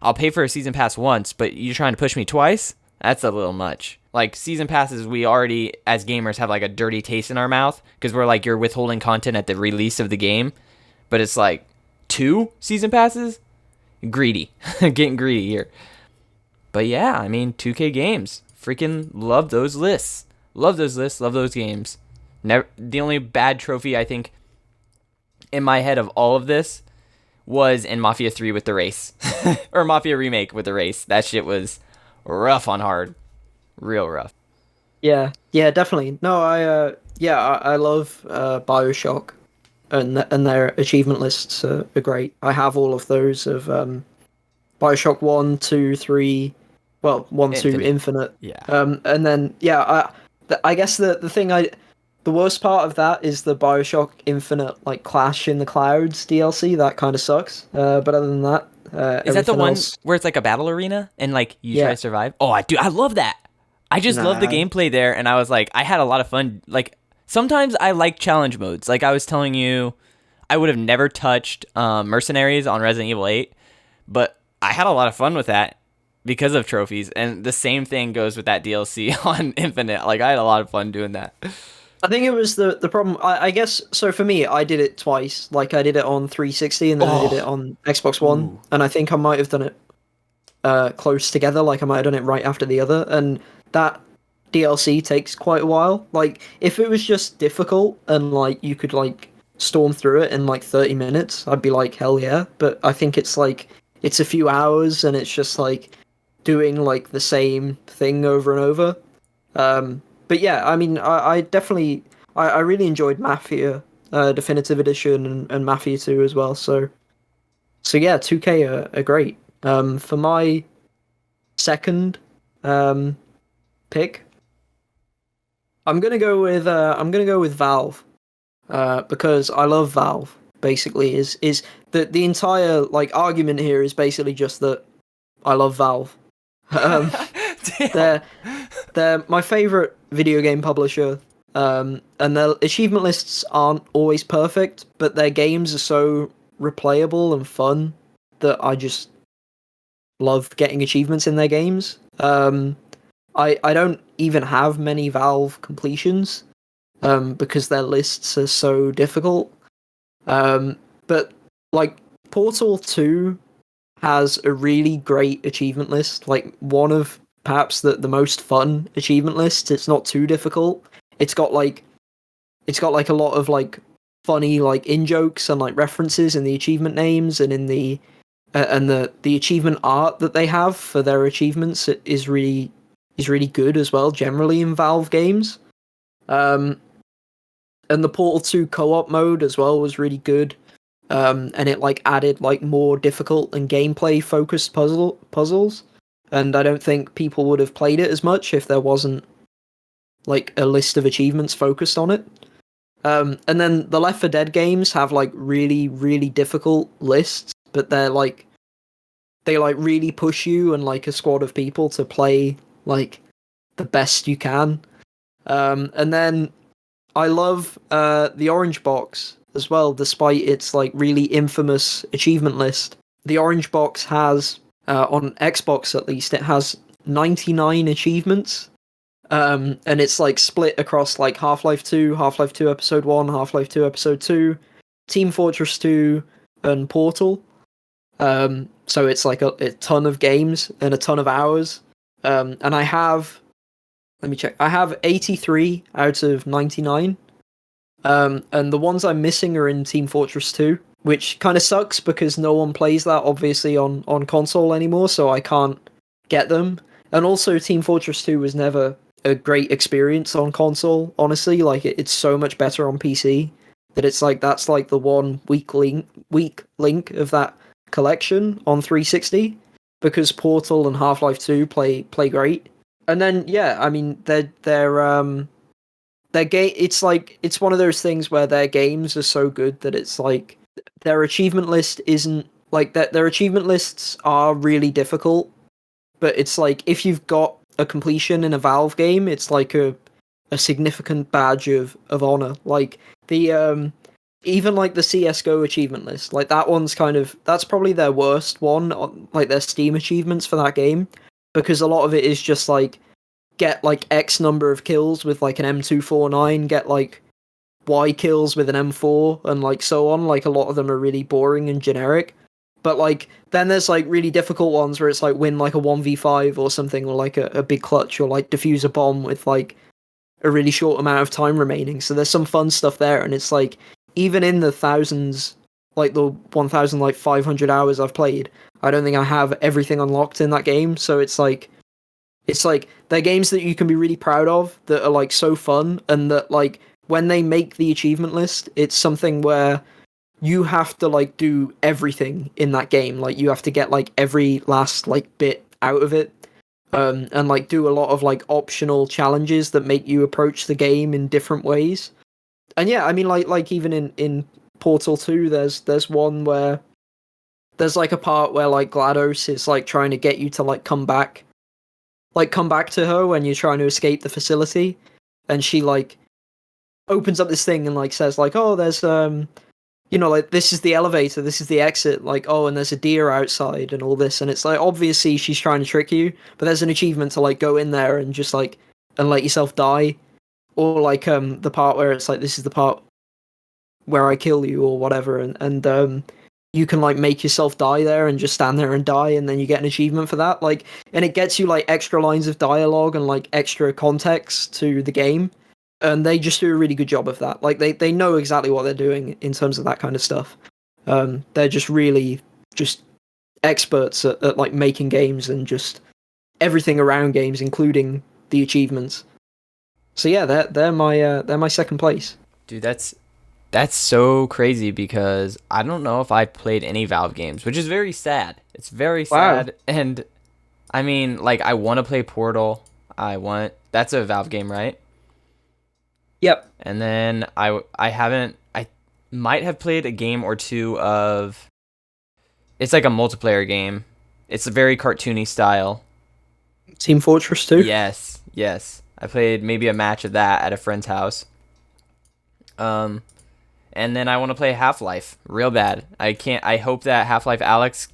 I'll pay for a season pass once, but you're trying to push me twice? That's a little much. Like, season passes, we already, as gamers, have like a dirty taste in our mouth because we're like, you're withholding content at the release of the game. But it's like 2 season passes? Greedy. Getting greedy here. But yeah, I mean, 2K Games. Freaking love those lists. Love those lists. Love those games. Never, the only bad trophy, I think, in my head of all of this was in Mafia 3 with the race. Or Mafia Remake with the race. That shit was rough on hard. Real rough. Yeah, definitely. No, I love BioShock, and their achievement lists are great. I have all of those of BioShock 1, 2, 3, well, 1, 2, Infinite. Yeah. And then I guess the worst part of that is the BioShock Infinite like Clash in the Clouds DLC. That kind of sucks. But other than that, Is that the everything one else- where it's like a battle arena and like you try Yeah. to survive? Oh, I love that. I just love the Nah. gameplay there, and I was like, I had a lot of fun. Like sometimes I like challenge modes. Like I was telling you, I would have never touched Mercenaries on Resident Evil 8, but I had a lot of fun with that because of trophies. And the same thing goes with that DLC on Infinite. Like I had a lot of fun doing that. I think it was the problem. I guess so. For me, I did it twice. Like I did it on 360, and then I did it on Xbox One. Ooh. And I think I might have done it close together. Like I might have done it right after the other. And that DLC takes quite a while. Like if it was just difficult and like you could like storm through it in like 30 minutes, I'd be like hell yeah. But I think it's like it's a few hours and it's just like doing like the same thing over and over. But yeah, I mean, I definitely I really enjoyed Mafia Definitive Edition and Mafia 2 as well. So yeah, 2K are great. For my second um, pick, I'm gonna go with Valve because I love Valve. Basically, is the entire like argument here is basically just that I love Valve. Um, Damn. they're they're my favorite video game publisher. And their achievement lists aren't always perfect, but their games are so replayable and fun that I just love getting achievements in their games. I don't even have many Valve completions, because their lists are so difficult. But like Portal 2 has a really great achievement list, like one of perhaps the most fun achievement lists. It's not too difficult. It's got like a lot of like funny like in jokes and like references in the achievement names and in the achievement art that they have for their achievements is really good as well generally in Valve games. Um, and the Portal 2 co-op mode as well was really good. And it like added like more difficult and gameplay focused puzzles. And I don't think people would have played it as much if there wasn't like a list of achievements focused on it. And then the Left 4 Dead games have like really, really difficult lists, but they like really push you and like a squad of people to play like the best you can. And then I love the Orange Box as well, despite its like really infamous achievement list. The Orange Box has on Xbox at least it has 99 achievements. And it's like split across like Half-Life 2, Half-Life 2 Episode 1, Half-Life 2 Episode 2, Team Fortress 2, and Portal. So it's like a ton of games and a ton of hours. And I have, let me check, I have 83 out of 99. And the ones I'm missing are in Team Fortress 2, which kind of sucks because no one plays that obviously on console anymore, so I can't get them. And also Team Fortress 2 was never a great experience on console, honestly. Like it's so much better on PC that it's like that's like the one weak link of that collection on 360 because Portal and Half-Life 2 play great. And then yeah, I mean their game, it's one of those things where their games are so good that it's like their achievement list isn't like that. Their achievement lists are really difficult, but it's like if you've got a completion in a Valve game, it's like a significant badge of honor. Like the even like the CS:GO achievement list, like that one's that's probably their worst one on like their Steam achievements for that game, because a lot of it is just like get like X number of kills with like an M249, get like Y kills with an M4, and like so on. Like a lot of them are really boring and generic. But like then there's like really difficult ones where it's like win like a 1v5 or something, or like a big clutch, or like defuse a bomb with like a really short amount of time remaining. So there's some fun stuff there, and it's like even in the thousands, like the 1,500 hours I've played, I don't think I have everything unlocked in that game. So it's like they're games that you can be really proud of, that are like so fun, and that like when they make the achievement list, it's something where you have to like do everything in that game. Like you have to get like every last like bit out of it, and like do a lot of like optional challenges that make you approach the game in different ways. And yeah, I mean like even in Portal 2, there's one where there's like a part where like GLaDOS is like trying to get you to like come back to her when you're trying to escape the facility, and she like opens up this thing and like says like, oh, there's like this is the elevator, this is the exit, like, oh, and there's a deer outside and all this, and it's like obviously she's trying to trick you, but there's an achievement to like go in there and just like and let yourself die. Or like the part where it's like this is the part where I kill you or whatever, and you can like make yourself die there and just stand there and die, and then you get an achievement for that. Like, and it gets you like extra lines of dialogue and like extra context to the game, and they just do a really good job of that. Like they know exactly what they're doing in terms of that kind of stuff. They're just really just experts at like making games and just everything around games, including the achievements. So yeah, they're my second place. Dude, that's so crazy because I don't know if I've played any Valve games, which is very sad. It's very Wow. sad, and I mean, like, I want to play Portal. That's a Valve game, right? Yep. And then I haven't I might have played a game or two of, it's like a multiplayer game. It's a very cartoony style. Team Fortress 2. Yes, yes. I played maybe a match of that at a friend's house. Um, and then I want to play Half-Life real bad. I hope that Half-Life Alex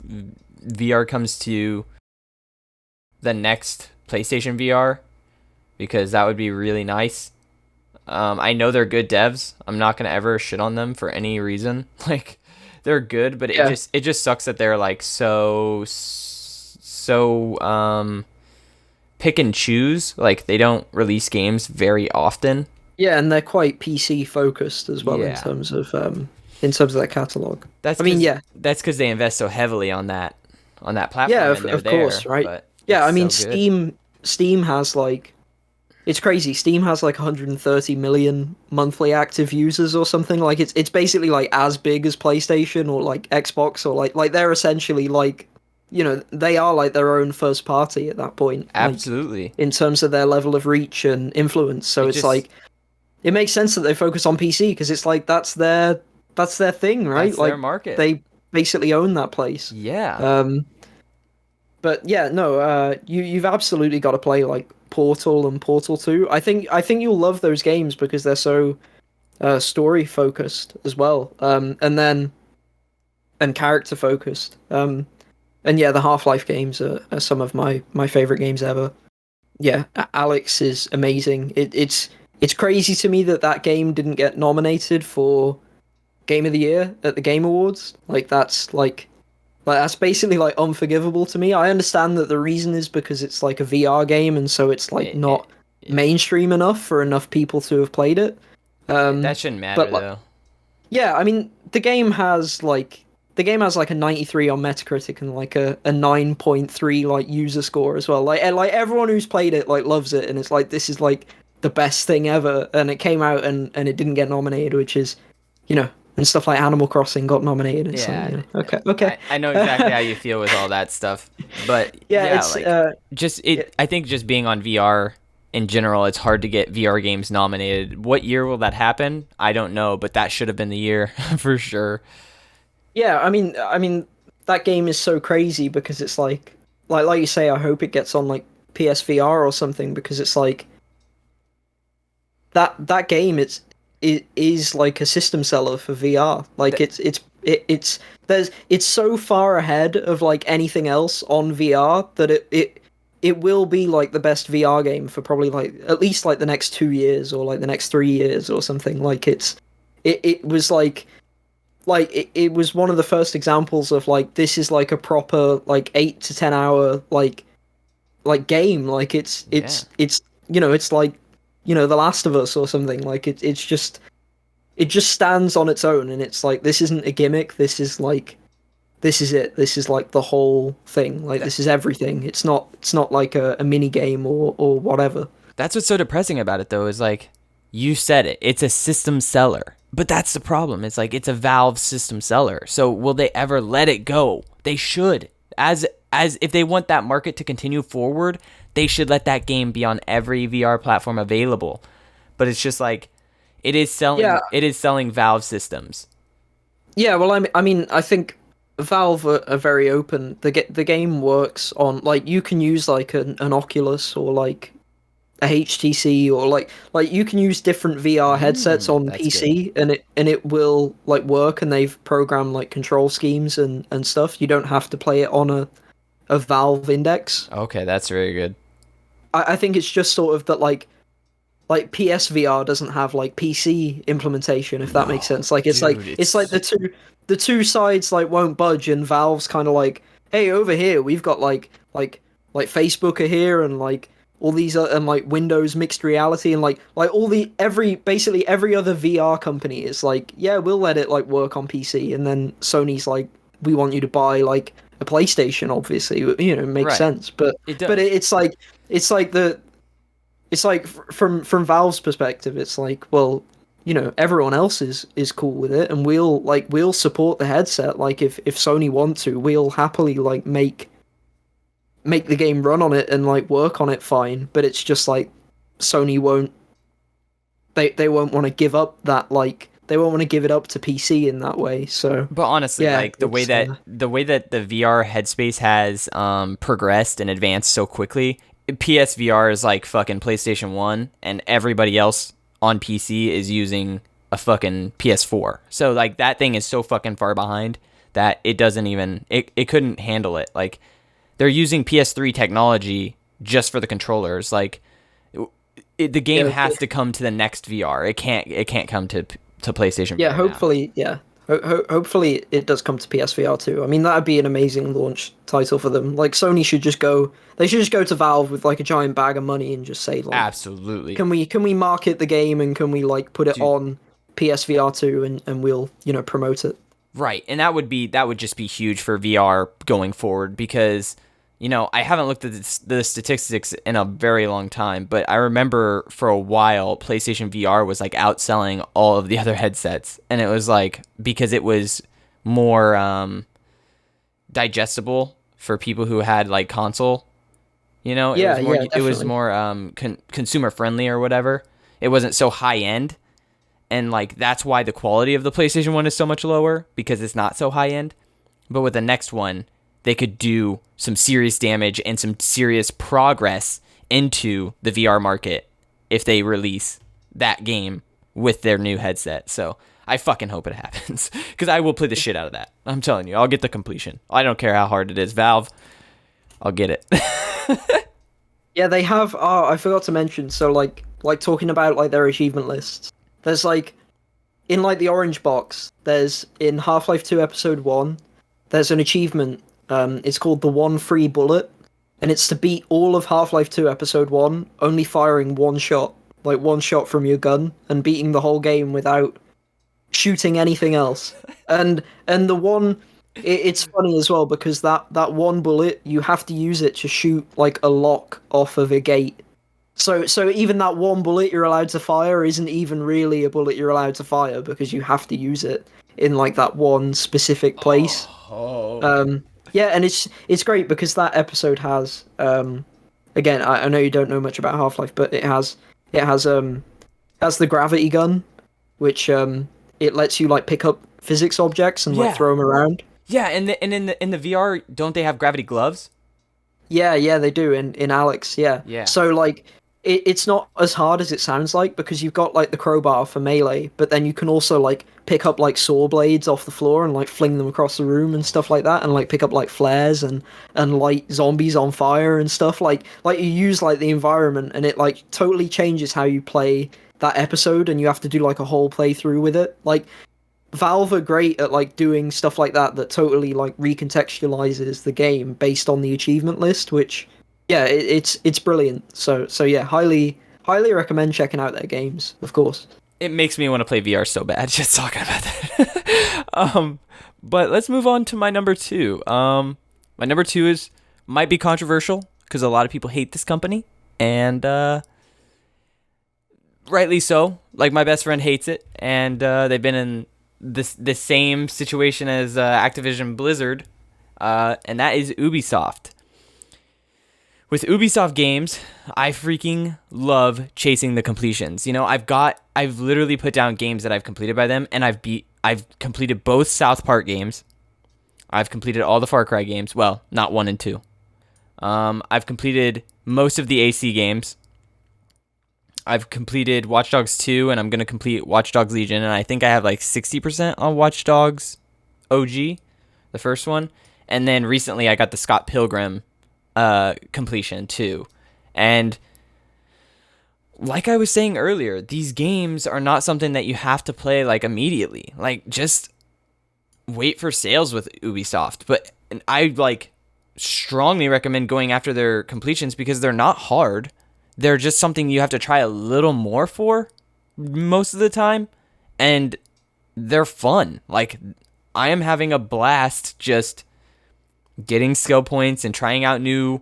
VR comes to the next PlayStation VR because that would be really nice. I know they're good devs. I'm not gonna ever shit on them for any reason. Like, they're good, but Yeah. it just sucks that they're like so pick and choose. Like, they don't release games very often. Yeah, and they're quite PC focused as well Yeah, in terms of their catalog. that's I mean, because yeah, they invest so heavily on that yeah, platform, and they're of course, there. right? But Yeah, it's I mean, so good. Steam has like it's crazy. Steam has like 130 million monthly active users or something. Like it's basically like as big as PlayStation or like Xbox or like they're essentially like, they are like their own first party at that point. Like Absolutely, in terms of their level of reach and influence. So it it's just like it makes sense that they focus on PC because it's like that's their thing, right? that's their Like market. they basically own that place. Yeah. Um, but yeah, no, you've absolutely got to play like Portal and Portal 2. I think you'll love those games because they're so story focused as well. And character focused. And yeah, the Half-Life games are some of my favorite games ever. Yeah, Alex is amazing. It's crazy to me that that game didn't get nominated for Game of the Year at the Game Awards. Like that's basically like unforgivable to me. I understand that the reason is because it's like a VR game and so it's like It, it, not mainstream enough for enough people to have played it. that shouldn't matter But like, though. yeah, I mean the game has like a 93 on Metacritic and like a 9.3 like user score as well. Like everyone who's played it like loves it and it's like this is like the best thing ever, and it came out and it didn't get nominated, which is, and stuff like Animal Crossing got nominated. It's like, Yeah, okay, okay. I know exactly how you feel with all that stuff. But Yeah, yeah, it's like, just it, I think just being on VR in general, it's hard to get VR games nominated. What year will that happen? I don't know, but that should have been the year for sure. yeah. I mean, that game is so crazy because it's like you say. I hope it gets on like PSVR or something because it's like that game. It is like a system seller for VR. Like Th- it's so far ahead of like anything else on VR that it will be like the best VR game for probably like at least like the next 2 years or like the next 3 years or something. Like it was it was one of the first examples of like this is like a proper like 8 to 10 hour like game. Like it's yeah, it's like The Last of Us or something. Like it just stands on its own, and it's like this isn't a gimmick. This is it. This is like the whole thing. Like that, this is everything. It's not like a mini game or whatever. that's what's so depressing about it though. Is like you said it. It's a system seller. But that's the problem. It's like it's a Valve system seller. So will they ever let it go? They should. As if they want that market to continue forward, they should let that game be on every VR platform available. But it's just like Yeah, it is selling Valve systems. yeah. Well, I mean, I think Valve are very open. The game works on like you can use like an Oculus or like a HTC or like you can use different VR headsets on That's good. PC and it will like work, and they've programmed like control schemes and stuff. You don't have to play it on a Valve Index. Okay, that's very good. I think it's just sort of that like PSVR doesn't have like PC implementation, if that makes No, sense. Like dude, it's like the two sides like won't budge, and Valve's kind of like, hey, over here we've got like Facebook are here, and like all these and like Windows mixed reality, and like all the basically every other VR company is like, yeah, we'll let it like work on PC, and then Sony's like, we want you to buy like a PlayStation. Obviously, you know, it makes Right. sense. But It does. but it's like from Valve's perspective, it's like, well, you know, everyone else is cool with it, and we'll support the headset. Like if Sony want to, we'll happily like make the game run on it and like work on it fine. But it's just like Sony won't they won't want to give up that, like they won't want to give it up to PC in that way. So But honestly, yeah, like the way that the VR headspace has progressed and advanced so quickly, PSVR is like fucking PlayStation 1 and everybody else on PC is using a fucking PS4. So like that thing is so fucking far behind that it doesn't even it couldn't handle it. Like they're using PS3 technology just for the controllers. Like the game Yeah, has to come to the next VR. It can't come to PlayStation yeah, VR now. hopefully, yeah. Hopefully it does come to PSVR too. I mean, that'd be an amazing launch title for them. Like Sony should just go. They should just go to Valve with like a giant bag of money and just say like, Absolutely. can we market the game and can we like put it Dude. on PSVR 2 and we'll, you know, promote it. Right. And that would just be huge for VR going forward because, you know, I haven't looked at the statistics in a very long time, but I remember for a while PlayStation VR was like outselling all of the other headsets, and it was like because it was more digestible for people who had like console, you know, it Yeah, was more yeah, it was definitely. more consumer friendly or whatever. It wasn't so high end, and like that's why the quality of the PlayStation 1 is so much lower because it's not so high end. But with the next one, they could do some serious damage and some serious progress into the VR market if they release that game with their new headset. So I fucking hope it happens because I will play the shit out of that. I'm telling you, I'll get the completion. I don't care how hard it is. Valve, I'll get it. Yeah, they have. Oh, I forgot to mention. So like talking about like their achievement lists. There's like in like the orange box. There's in Half-Life 2 Episode 1. There's an achievement. It's called the One Free Bullet, and it's to beat all of Half-Life 2 Episode 1, only firing one shot, like one shot from your gun, and beating the whole game without shooting anything else. And the one, it's funny as well because that one bullet you have to use it to shoot like a lock off of a gate. So even that one bullet you're allowed to fire isn't even really a bullet you're allowed to fire because you have to use it in like that one specific place. Yeah, and it's great because that episode has again, I know you don't know much about Half-Life, but it has the gravity gun, which it lets you like pick up physics objects and Yeah. like throw them around. Yeah, and in the VR, don't they have gravity gloves? Yeah, they do in Alex. Yeah. Yeah. So like it's not as hard as it sounds like because you've got like the crowbar for melee, but then you can also like pick up like saw blades off the floor and like fling them across the room and stuff like that, and like pick up like flares and light zombies on fire and stuff like you use like the environment, and it like totally changes how you play that episode, and you have to do like a whole playthrough with it. Like Valve are great at like doing stuff like that totally like recontextualizes the game based on the achievement list, which yeah, it's brilliant. So yeah, highly recommend checking out their games, of course. It makes me want to play VR so bad just talking about that. But let's move on to my number two. My number two might be controversial because a lot of people hate this company, and rightly so. Like my best friend hates it, and they've been in this same situation as Activision Blizzard, and that is Ubisoft. With Ubisoft games, I freaking love chasing the completions. You know, I've literally put down games that I've completed by them, and I've completed both South Park games. I've completed all the Far Cry games. Well, not 1 and 2. I've completed most of the AC games. I've completed Watch Dogs 2, and I'm going to complete Watch Dogs Legion, and I think I have like 60% on Watch Dogs OG, the first one. And then recently I got the Scott Pilgrim completion too. And like I was saying earlier, these games are not something that you have to play like immediately. Like just wait for sales with Ubisoft. But I like strongly recommend going after their completions because they're not hard. They're just something you have to try a little more for most of the time, and they're fun. Like I am having a blast just getting skill points and trying out new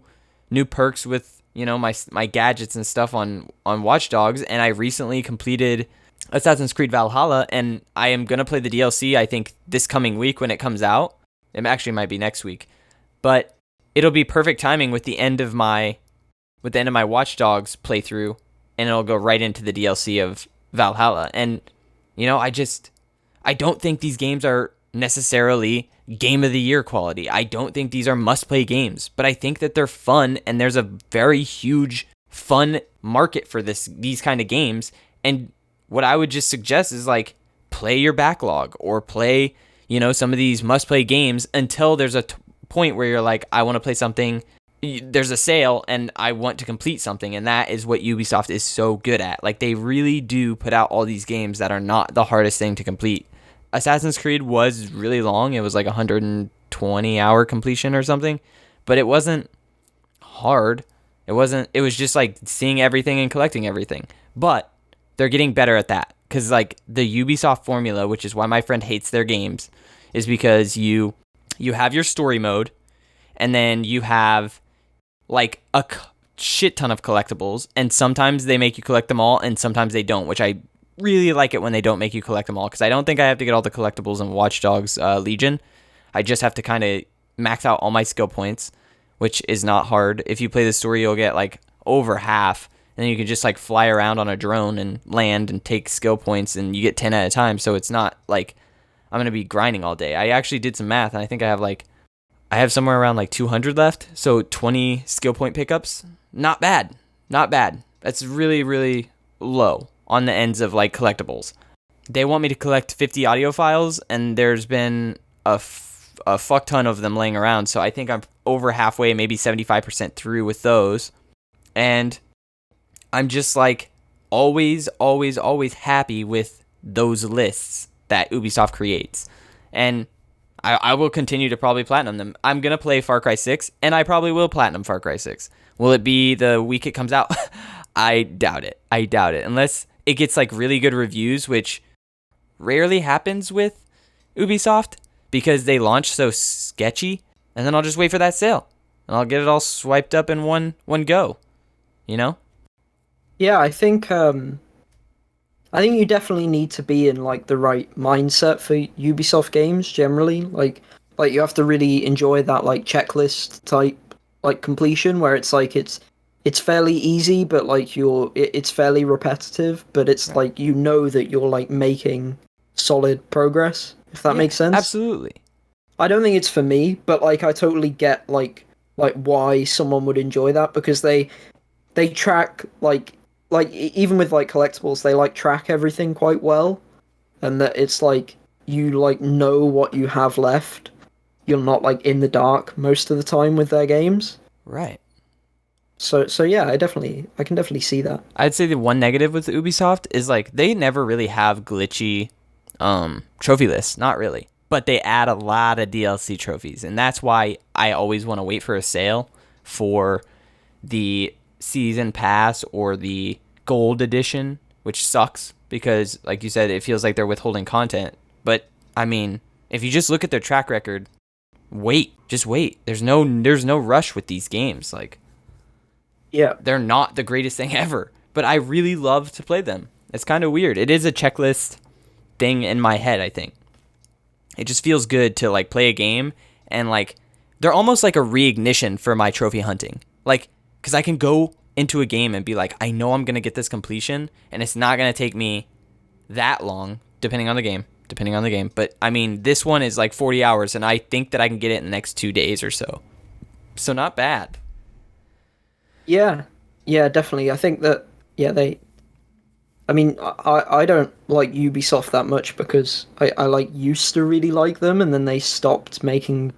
perks with, you know, my gadgets and stuff on Watch Dogs. And I recently completed Assassin's Creed Valhalla, and I am gonna play the DLC, I think, this coming week when it comes out. It actually might be next week, but it'll be perfect timing with the end of my Watch Dogs playthrough, and it'll go right into the DLC of Valhalla. And you know, I don't think these games are necessarily game of the year quality. I don't think these are must play games, but I think that they're fun, and there's a very huge fun market for these kind of games. And what I would just suggest is like play your backlog, or play, you know, some of these must play games until there's a point where you're like, I want to play something, there's a sale and I want to complete something. And that is what Ubisoft is so good at. Like, they really do put out all these games that are not the hardest thing to complete. Assassin's Creed was really long. It was like 120-hour completion or something, but it wasn't hard. It was just like seeing everything and collecting everything. But they're getting better at that, because like the Ubisoft formula, which is why my friend hates their games, is because you have your story mode, and then you have like a shit ton of collectibles, and sometimes they make you collect them all, and sometimes they don't, which I really like it when they don't make you collect them all, because I don't think I have to get all the collectibles in Watch Dogs Legion. I just have to kind of max out all my skill points, which is not hard. If you play the story, you'll get like over half, and then you can just like fly around on a drone and land and take skill points, and you get 10 at a time. So it's not like I'm going to be grinding all day. I actually did some math, and I think I have somewhere around like 200 left. So 20 skill point pickups. Not bad. Not bad. That's really, really low on the ends of like collectibles. They want me to collect 50 audio files, and there's been a fuck ton of them laying around. So I think I'm over halfway, maybe 75% through with those. And I'm just like always happy with those lists that Ubisoft creates. And I will continue to probably platinum them. I'm going to play Far Cry 6, and I probably will platinum Far Cry 6. Will it be the week it comes out? I doubt it. Unless it gets like really good reviews, which rarely happens with Ubisoft because they launch so sketchy. And then I'll just wait for that sale, and I'll get it all swiped up in one go, you know? Yeah, I think you definitely need to be in like the right mindset for Ubisoft games generally. Like you have to really enjoy that like checklist type like completion, where it's like it's fairly easy, but like it's fairly repetitive, but it's Right. like, you know, that you're like making solid progress, if that makes sense. Absolutely. I don't think it's for me, but like I totally get like why someone would enjoy that, because they track even with like collectibles, they like track everything quite well, and that it's like you like know what you have left. You're not like in the dark most of the time with their games. Right. So yeah, I can definitely see that. I'd say the one negative with Ubisoft is like they never really have glitchy trophy lists, not really. But they add a lot of DLC trophies, and that's why I always want to wait for a sale for the season pass or the gold edition, which sucks because, like you said, it feels like they're withholding content. But I mean, if you just look at their track record, just wait. There's no rush with these games. Like, Yeah. they're not the greatest thing ever, but I really love to play them. It's kind of weird. It is a checklist thing in my head, I think. It just feels good to like play a game, and like they're almost like a reignition for my trophy hunting. Like, cuz I can go into a game and be like, I know I'm going to get this completion, and it's not going to take me that long depending on the game. But I mean, this one is like 40 hours, and I think that I can get it in the next 2 days or so. So not bad. Yeah. Yeah, definitely. I think that, yeah, I mean, I don't like Ubisoft that much, because I like used to really like them, and then they stopped making.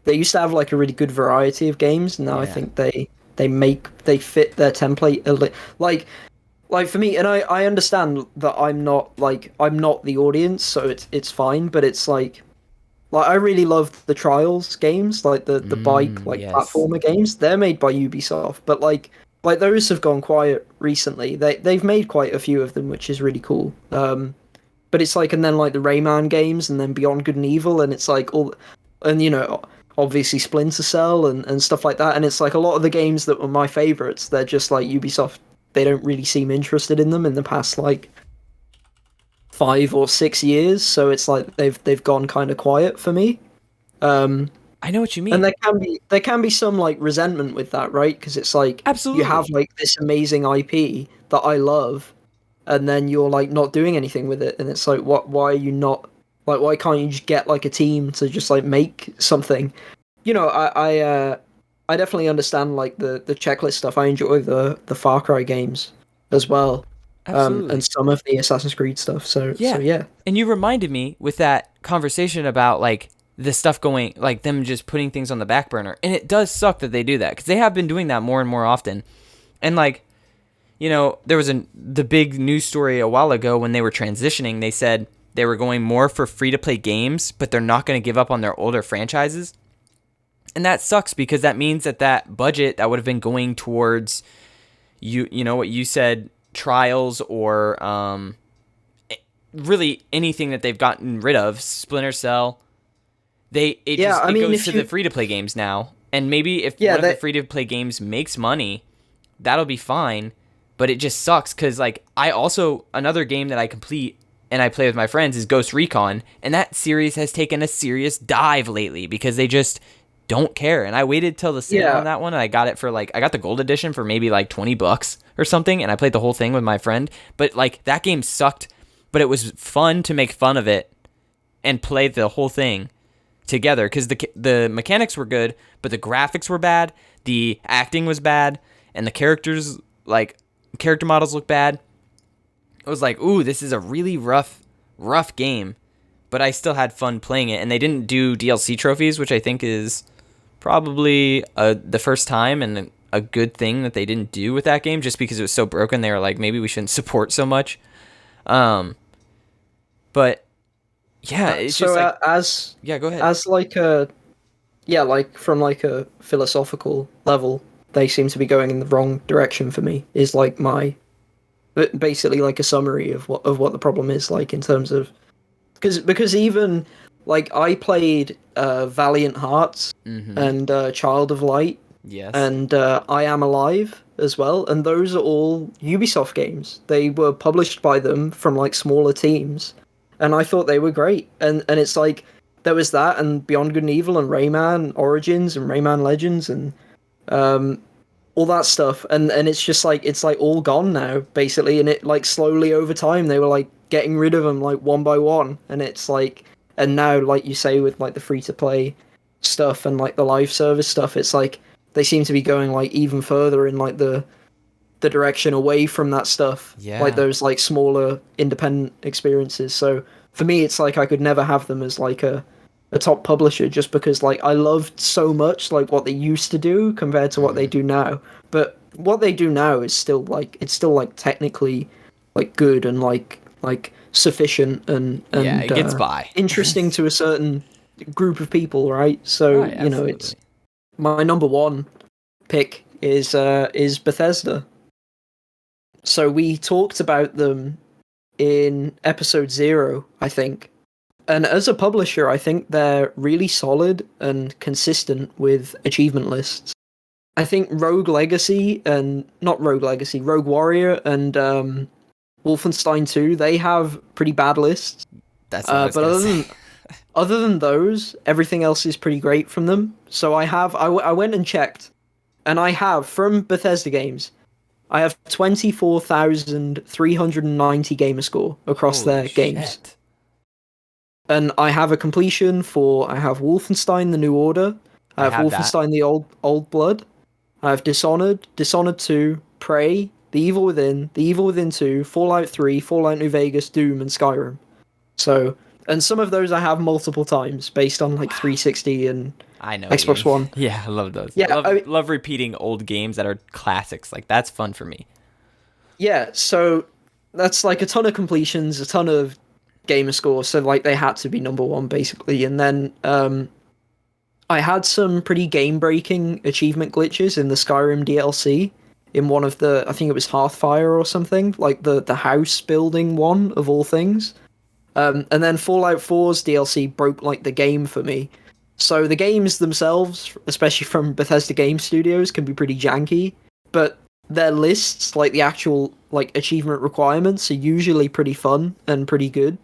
They used to have like a really good variety of games, and now I Yeah. think they fit their template like for me. And I understand that I'm not the audience, so it's fine. But it's like I really love the Trials games, like the bike like Yes. platformer games. They're made by Ubisoft, but like those have gone quiet recently. They've made quite a few of them, which is really cool. But it's like, and then like the Rayman games, and then Beyond Good and Evil, and it's like all, and you know, obviously Splinter Cell and stuff like that. And it's like a lot of the games that were my favorites, they're just like Ubisoft. They don't really seem interested in them in the past like 5 or 6 years. So it's like they've gone kind of quiet for me. Um, I know what you mean. and there can be some like resentment with that, right? Because it's like you have Absolutely. like this amazing IP that I love, and then you're like not doing anything with it, and it's like what? Why are you not? Like, why can't you just get like a team to just like make something? I definitely understand like the checklist stuff. I enjoy the Far Cry games as well, and Absolutely. some of the Assassin's Creed stuff. So Yeah. yeah, And you reminded me with that conversation about like the stuff going, like them just putting things on the back burner. And it does suck that they do that because they have been doing that more and more often. And like, there was the big news story a while ago when they were transitioning. They said they were going more for free to play games, but they're not going to give up on their older franchises. And that sucks because that means that budget that would have been going towards you know what you said, Trials or really anything that they've gotten rid of, Splinter Cell, yeah. I it mean, goes if to you the free to play games now. And maybe if yeah one of the that free to play games makes money, that'll be fine. But it just sucks because like I also another game that I complete and I play with my friends is Ghost Recon, and that series has taken a serious dive lately because they just don't care. And I waited till the sale yeah on that one, and I got it for like I got the gold edition for maybe like $20 or something, and I played the whole thing with my friend. But like that game sucked, but it was fun to make fun of it and play the whole thing together because the mechanics were good, but the graphics were bad, the acting was bad, and the characters like character models look bad. It was like, ooh, this is a really rough game, but I still had fun playing it. And they didn't do DLC trophies, which I think is probably the first time and a good thing that they didn't do with that game, just because it was so broken. They were like, maybe we shouldn't support so much. But yeah, it's just so like, as yeah, go ahead. as like a yeah, like from like a philosophical level, they seem to be going in the wrong direction for me. Is like my basically like a summary of what the problem is like in terms of because even like I played Valiant Hearts Mm-hmm. and Child of Light Yes. and I Am Alive as well, and those are all Ubisoft games. They were published by them from like smaller teams, and I thought they were great. And it's like there was that and Beyond Good and Evil and Rayman Origins and Rayman Legends and um, all that stuff, and it's like all gone now basically, and it like slowly over time they were like getting rid of them like one by one, and it's like and now like you say with like the free to play stuff and like the live service stuff, it's like they seem to be going like even further in like the direction away from that stuff, like Yeah. those like smaller independent experiences. So for me, it's like I could never have them as like a top publisher just because like I loved so much like what they used to do compared to what they Mm-hmm. do now. But what they do now is still like it's still like technically like good and like sufficient and Yeah, it gets by. interesting to a certain group of people, right? So Right, it's absolutely. my number one pick is Bethesda. So we talked about them in episode 0, I think. And as a publisher, I think they're really solid and consistent with achievement lists. I think Rogue Legacy and not Rogue Legacy, Rogue Warrior and Wolfenstein 2, they have pretty bad lists. That's what I was But gonna other say. than other than those, everything else is pretty great from them. So I went and checked, and I have from Bethesda games, I have 24,390 gamer score across Holy their games. shit. And I have a completion for I have Wolfenstein: The New Order, I I have have that. Wolfenstein: The Old Blood, I have Dishonored, Dishonored 2, Prey, The Evil Within 2, Fallout 3, Fallout New Vegas, Doom, and Skyrim. So, and some of those I have multiple times based on like Wow. 360 and I know Xbox you. One. Yeah, I love those. Yeah, Love repeating old games that are classics. Like that's fun for me. yeah. So that's like a ton of completions, a ton of gamer scores. So like they had to be number one basically. And then I had some pretty game breaking achievement glitches in the Skyrim DLC. In one of the, I think it was Hearthfire or something, like the house building one of all things. And then Fallout 4's DLC broke like the game for me So the games themselves, especially from Bethesda Game Studios, can be pretty janky, but their lists, like the actual like achievement requirements, are usually pretty fun and pretty good.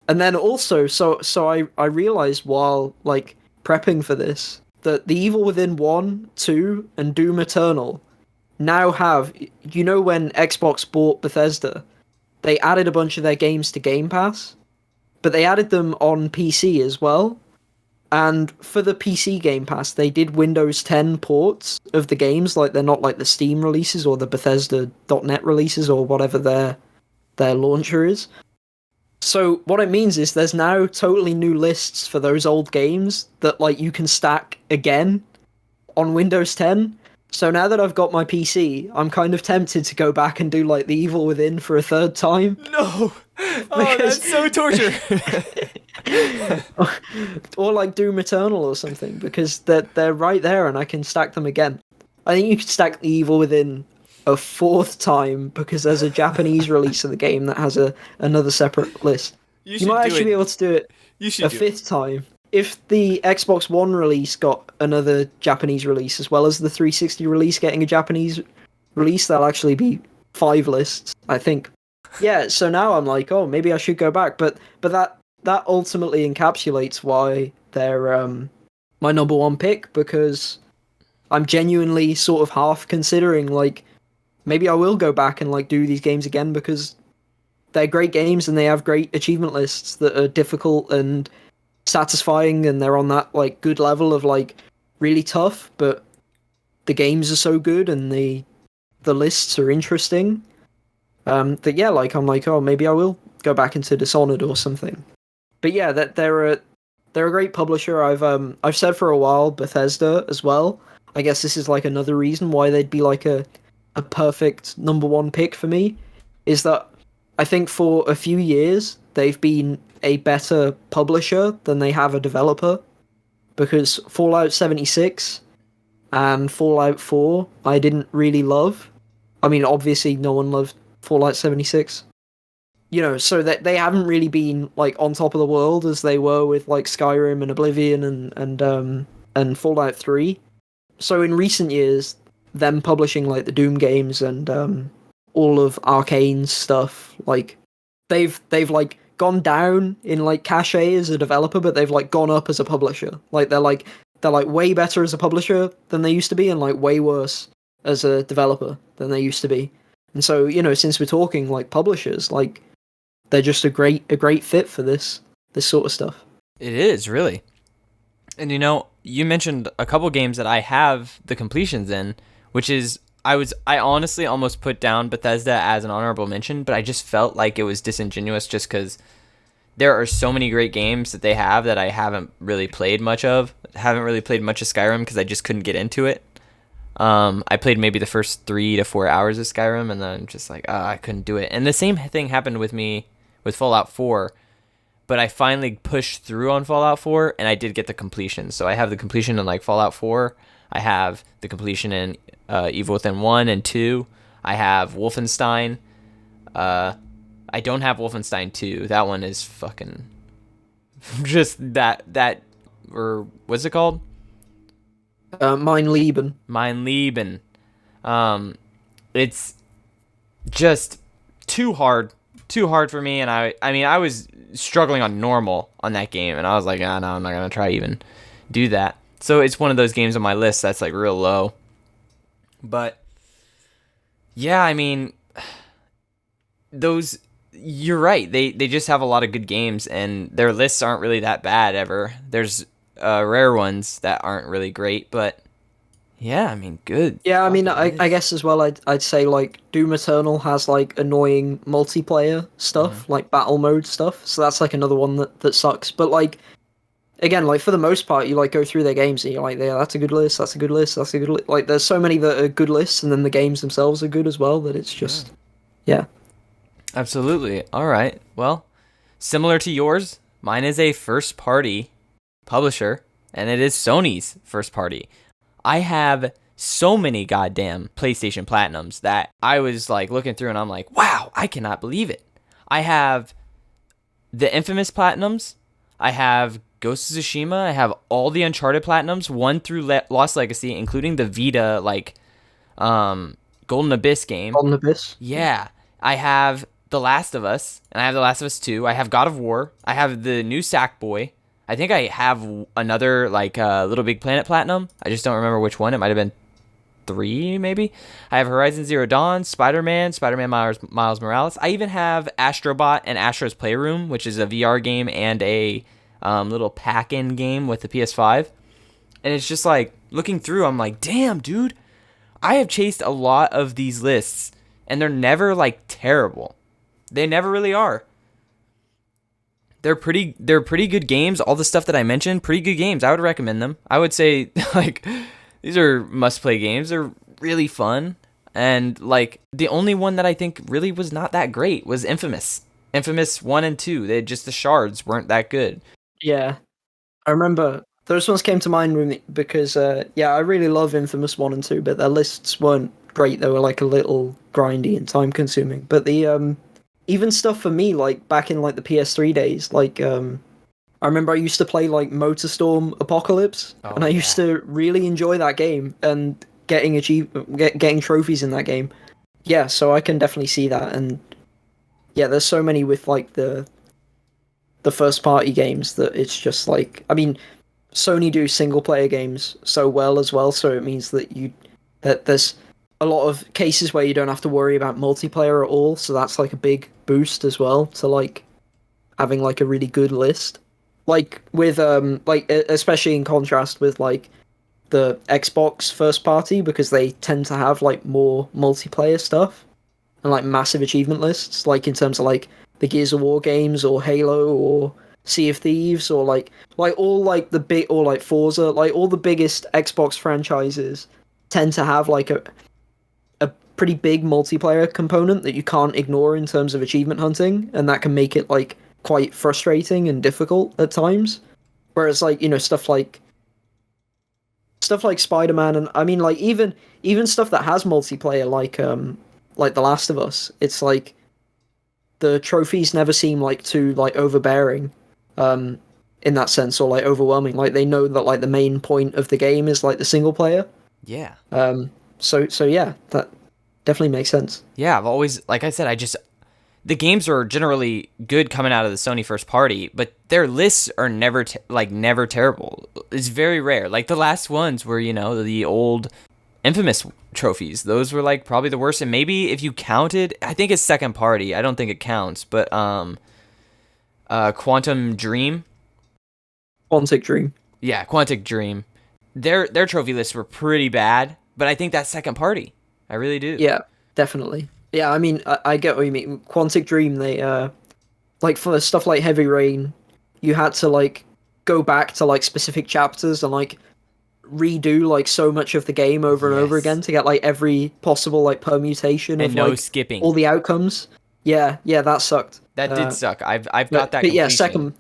And then also, so I realized while like prepping for this that the Evil Within 1, 2, and Doom Eternal now have, you know, when Xbox bought Bethesda, they added a bunch of their games to Game Pass, but they added them on PC as well. And for the PC Game Pass, they did Windows 10 ports of the games, like they're not like the Steam releases or the Bethesda .NET releases or whatever their launcher is. So what it means is there's now totally new lists for those old games that like you can stack again on Windows 10. So now that I've got my PC, I'm kind of tempted to go back and do like the Evil Within for a third time. No. Oh, that's so torture. Or like Doom Eternal or something, because they're right there and I can stack them again. I think you could stack the Evil Within a fourth time because there's a Japanese release of the game that has another separate list. You might actually be able to do it a fifth time. If the Xbox One release got another Japanese release, as well as the 360 release getting a Japanese release, that'll actually be 5 lists, I think. Yeah, so now I'm like, oh, maybe I should go back, but that ultimately encapsulates why they're my number one pick, because I'm genuinely sort of half considering like maybe I will go back and like do these games again because they're great games and they have great achievement lists that are difficult and satisfying, and they're on that like good level of like really tough, but the games are so good and the lists are interesting. That yeah, like I'm like, oh, maybe I will go back into Dishonored or something. But yeah, that they're a great publisher. I've said for a while Bethesda as well. I guess this is like another reason why they'd be like a perfect number one pick for me, is that I think for a few years they've been a better publisher than they have a developer, because Fallout 76 and Fallout 4 I didn't really love. I mean, obviously no one loved Fallout 76. You know, so that they haven't really been like on top of the world as they were with like Skyrim and Oblivion and Fallout 3. So in recent years, them publishing like the Doom games and all of Arcane's stuff, like they've like gone down in like cachet as a developer, but they've like gone up as a publisher. Like they're way better as a publisher than they used to be, and like way worse as a developer than they used to be. And so, you know, since we're talking like publishers, like they're just a great fit for this sort of stuff. It is, really. And you know, you mentioned a couple games that I have the completions in, which is I honestly almost put down Bethesda as an honorable mention, but I just felt like it was disingenuous just because there are so many great games that they have that I haven't really played much of. Haven't really played much of Skyrim because I just couldn't get into it. I played maybe the first 3 to 4 hours of Skyrim, and then just like, I couldn't do it. And the same thing happened with me with Fallout 4, but I finally pushed through on Fallout 4, and I did get the completion. So I have the completion in like Fallout 4. I have the completion in Evil Within 1 and 2. I have Wolfenstein. I don't have Wolfenstein 2. That one is fucking just that or what's it called? Mein Leben. Mein Leben. It's just too hard for me, and I mean I was struggling on normal on that game, and I was like, no, I'm not gonna try even do that. So it's one of those games on my list that's like real low. But yeah, I mean, you're right. They just have a lot of good games, and their lists aren't really that bad ever. There's rare ones that aren't really great, but yeah, I mean, good. Yeah, I mean, I guess as well, I'd say like Doom Eternal has like annoying multiplayer stuff, like battle mode stuff. So that's like another one that sucks. But like, again, like for the most part, you like go through their games and you're like, yeah, that's a good list, that's a good list, that's a good list. Like, there's so many that are good lists, and then the games themselves are good as well. That it's just, yeah. Absolutely. All right. Well, similar to yours, mine is a first party publisher, and it is Sony's first party. I have so many goddamn PlayStation Platinums that I was like looking through and I'm like, wow, I cannot believe it. I have the Infamous Platinums. I have Ghost of Tsushima. I have all the Uncharted Platinums, 1 through Lost Legacy, including the Vita, like, Golden Abyss game. On Abyss. Yeah. I have The Last of Us, and I have The Last of Us 2. I have God of War. I have the new Sackboy. I think I have another, like, Little Big Planet Platinum. I just don't remember which one. It might have been 3, maybe. I have Horizon Zero Dawn, Spider-Man, Miles Morales. I even have Astrobot and Astro's Playroom, which is a VR game and a little pack-in game with the PS5. And it's just like, looking through, I'm like, damn, dude, I have chased a lot of these lists, and they're never, like, terrible. They never really are. They're pretty good games. All the stuff that I mentioned, pretty good games. I would recommend them. I would say, like, these are must-play games. They're really fun. And, like, the only one that I think really was not that great was Infamous. Infamous 1 and 2. The shards weren't that good. Yeah. I remember those ones came to mind with me because, yeah, I really love Infamous 1 and 2, but their lists weren't great. They were, like, a little grindy and time-consuming. But the, even stuff for me, like, back in, like, the PS3 days, like, I remember I used to play, like, MotorStorm Apocalypse, and I used to really enjoy that game, and getting trophies in that game. Yeah, so I can definitely see that, and yeah, there's so many with, like, the first-party games that it's just, like, I mean, Sony do single-player games so well as well, so it means that there's a lot of cases where you don't have to worry about multiplayer at all, so that's, like, a big boost as well to, like, having, like, a really good list. Like, with, like, especially in contrast with, like, the Xbox first party, because they tend to have, like, more multiplayer stuff, and, like, massive achievement lists, like, in terms of, like, the Gears of War games, or Halo, or Sea of Thieves, or, like, all, like, the big, or, like, Forza, like, all the biggest Xbox franchises tend to have, like, a pretty big multiplayer component that you can't ignore in terms of achievement hunting, and that can make it, like, quite frustrating and difficult at times. Whereas, like, you know, stuff like Spider-Man, and I mean, like, even stuff that has multiplayer, like The Last of Us, it's like the trophies never seem like too, like, overbearing in that sense, or, like, overwhelming. Like, they know that, like, the main point of the game is, like, the single player. Yeah. So yeah, that definitely makes sense. Yeah, I've always, like I said, the games are generally good coming out of the Sony first party, but their lists are never terrible. It's very rare. Like, the last ones were, you know, the old Infamous trophies. Those were, like, probably the worst. And maybe if you counted, I think it's second party. I don't think it counts, but Quantum Dream. Quantic Dream. Yeah, Quantic Dream. Their trophy lists were pretty bad, but I think that's second party. I really do. Yeah, definitely. Yeah, I mean, I get what you mean. Quantic Dream, they, like, for stuff like Heavy Rain, you had to, like, go back to, like, specific chapters and, like, redo, like, so much of the game over and over again to get, like, every possible, like, permutation and of, no like, skipping. all the outcomes. Yeah, that sucked. That did suck. I've got that. But yeah, completion.